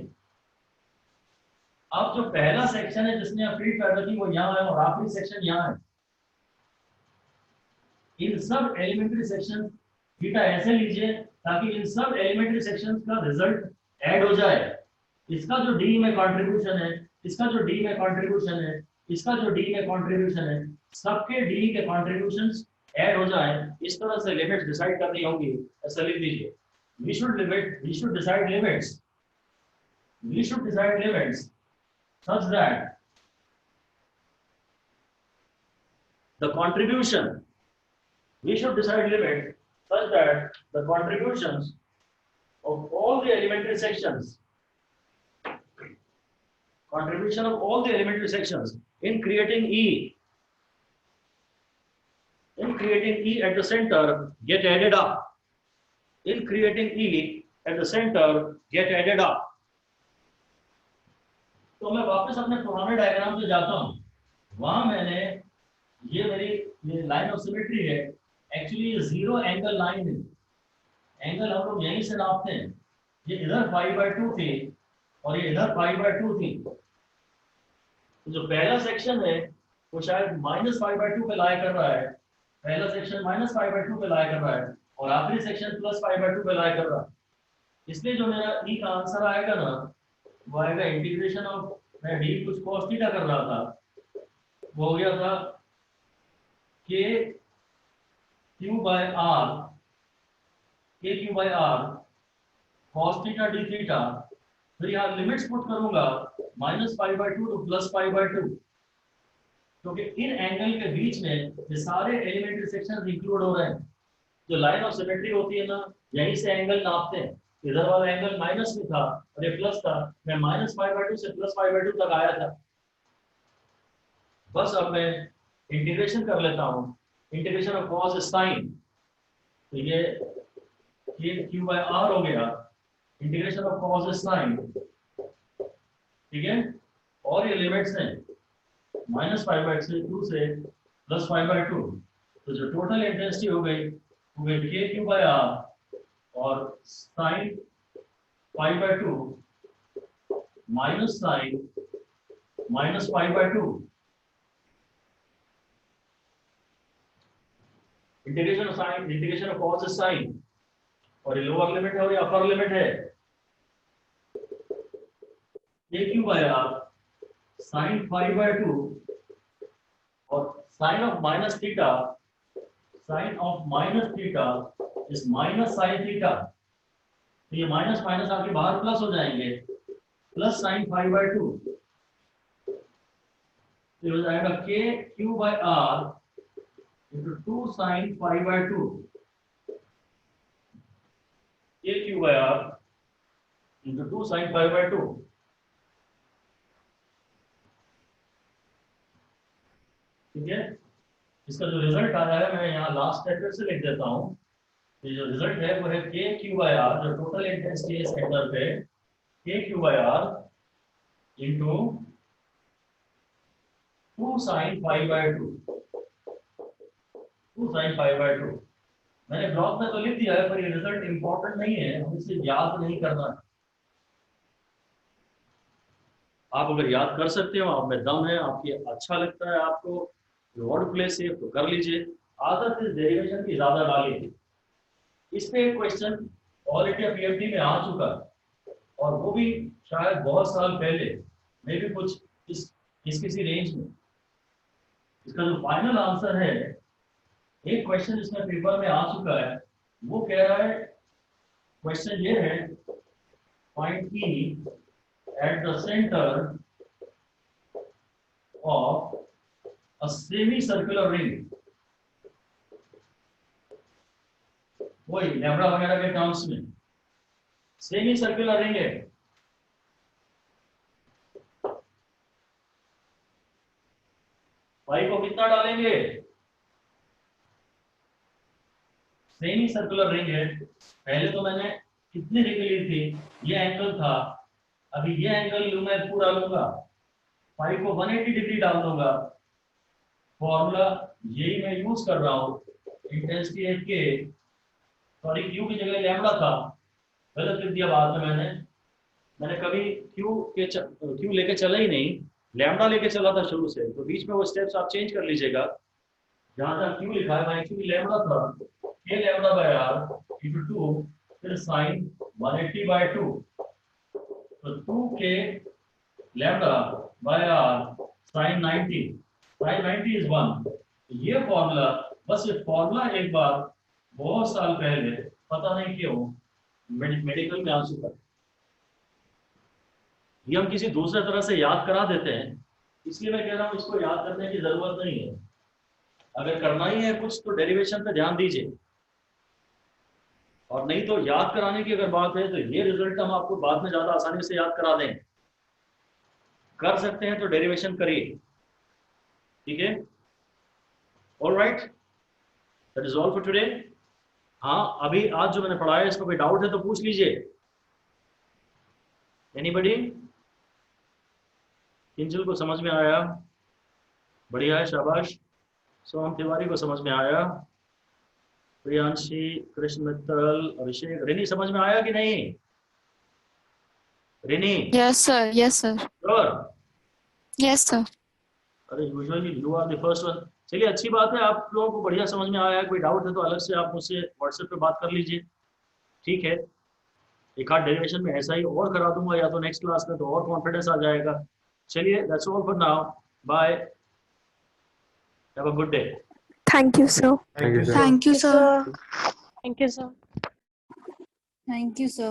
अब जो पहला सेक्शन है जिसने फ्रीड पैदा की वो यहाँ है और आखिरी सेक्शन यहाँ है। इन सब एलिमेंट्री सेक्शन थीटा ऐसे लीजिए ताकि इन सब एलिमेंट्री सेक्शंस का रिजल्ट ऐड हो जाए। इसका जो डी में कंट्रीब्यूशन है, इसका जो डी में कंट्रीब्यूशन है, इसका जो डी में कंट्रीब्यूशन है, सबके डी के कंट्रीब्यूशंस ऐड हो जाए। इस तरह से लिमिट्स डिसाइड करनी होंगी। ऐसा लिख दीजिए, we should decide limits such that the contribution, we should decide limit such that the contributions of all the elementary sections, in creating E at the center get added up, in creating E at the center get added up। तो मैं वापस अपने पुराने diagram पे जाता हूँ, वहां मैंने ये मेरी लाइन ऑफ सिमेट्री है, एक्चुअली ये जीरो एंगल लाइन है। एंगल हम लोग यहीं से नापते हैं, ये इधर π/2 थी और ये इधर π/2 थी। तो जो पहला सेक्शन है वो शायद -π/2 पे लाई कर रहा है, पहला सेक्शन -π/2 पे लाई कर रहा है और आखिरी सेक्शन +π/2 पे लाई कर रहा है। इसलिए जो मेरा ई का आंसर आएगा ना वो आएगा इंटीग्रेशन ऑफ, मैं डी कुछ cos थीटा कर रहा था, वो हो गया था k q बाय r cos theta d theta. फिर यहाँ लिमिट्स पुट करूंगा -π/2 to +π/2, क्योंकि इन एंगल के बीच में ये सारे एलिमेंट्री सेक्शन इंक्लूड हो रहे हैं। जो लाइन ऑफ सिमेट्री होती है ना, यहीं से एंगल नापते हैं। इधर वाला एंगल माइनस में था और ये प्लस था, मैं -π/2 से +π/2 तक आया था। बस अब मैं इंटीग्रेशन कर लेता हूँ, इंटीग्रेशन ऑफ cos साइन, तो ये q/r हो गया, इंटीग्रेशन ऑफ cos साइन, ठीक है। और ये लिमिट्स हैं -π/2 से +π/2, तो जो टोटल इंटेंसिटी हो गई वो गई kq/r और sine π/2 minus sine -π/2, integration of sine, integration of cos sine, और ये लोअर लिमिट है और ये अपर लिमिट है, kq/r साइन π/2 और sine of minus theta, sine of minus theta is minus sine theta, तो ये माइनस माइनस आके बाहर प्लस हो जाएंगे, प्लस साइन π/2, तो हो जाएगा kq/r into 2 sin π/2, kq/r into 2 sin π/2, ठीक है। इसका जो रिजल्ट आया है मैं यहाँ लास्ट स्टेप से लिख देता हूँ, ये जो रिजल्ट है वो है kq/r, जो टोटल इंटेंसिटी है सेंटर पे, kq/r into 2 sin π/2, 2 sin π/2। मैंने ब्लॉक में तो लिख दिया है पर ये रिजल्ट इंपॉर्टेंट नहीं है, हम इसे याद नहीं करना है। आप अगर याद कर सकते हो, आप में दम है, आपकी अच्छा लगता है आपको वर्ड प्ले से, तो कर लीजिए। आदत इस डेरिवेशन की ज्यादा डालिए। इस पे एक क्वेश्चन ऑल इंडिया पीएफडी में आ चुका है और वो भी शायद बहुत साल पहले, मे भी कुछ इस किसी रेंज में। इसका जो फाइनल आंसर है, एक क्वेश्चन इसमें पेपर में आ चुका है, वो कह रहा है, क्वेश्चन ये है, find E at the center of a semicircular ring, वही लैम्बडा वगैरह के टर्म्स में सेमी सर्कुलर रिंग है। पाई को कितना डालेंगे? सेमी सर्कुलर रिंग है। पहले तो मैंने कितनी डिग्री ली थी, ये एंगल था, अभी ये एंगल मैं पूरा लूंगा, पाई को 180 डिग्री डाल दूंगा। फॉर्मूला यही मैं यूज कर रहा हूँ, इंटेंसिटी है के, सॉरी क्यू की जगह लैम्बडा था, गलत लिख दिया बाद में मैंने कभी क्यू लेके चला ही नहीं, लैम्बडा लेके चला था शुरू से, तो बीच में वो स्टेप्स आप चेंज कर लीजिएगा। जहां जहां क्यू लिखा है वहां एक्चुअली लैम्बडा था, के लैम्बडा बाय आर इनटू 2 फिर साइन 180/2, तो 2 k lambda by r sine 90, sine 90 is 1। ये फॉर्मूला, बस ये फॉर्मूला एक बार बहुत साल पहले, पता नहीं क्यों मेडिकल में आ चुका है, ये हम किसी दूसरे तरह से याद करा देते हैं, इसलिए मैं कह रहा हूँ इसको याद करने की जरूरत नहीं है। अगर करना ही है कुछ तो डेरिवेशन पे ध्यान दीजिए, और नहीं तो याद कराने की अगर बात है तो ये रिजल्ट हम आपको बाद में ज्यादा आसानी से याद करा दें। कर सकते हैं तो डेरिवेशन करिए, ठीक है। Alright, that is all for today. हाँ, अभी आज जो मैंने पढ़ाया इसमें कोई डाउट है तो पूछ लीजिए। एनीबडी? किंजल को समझ में आया? बढ़िया है, शाबाश। सोम तिवारी को समझ में आया? प्रियांशी, कृष्ण मित्तल, अभिषेक, रिनी समझ में आया कि नहीं? Rini? Yes, sir. Yes, sir. Sure? Yes, sir. अरे usually you are the first one. चलिए, अच्छी बात है, आप लोगों को बढ़िया समझ में आया है। कोई डाउट है तो अलग से आप मुझसे व्हाट्सएप पे बात कर लीजिए, ठीक है। एक आध डेरिवेशन में ऐसा ही और करा दूंगा, या तो नेक्स्ट क्लास में, तो और कॉन्फिडेंस आ जाएगा। चलिए, that's all for now, bye, have a good day. Thank you, sir. Thank you, sir. Thank you, sir. Thank you, sir. Thank you, sir.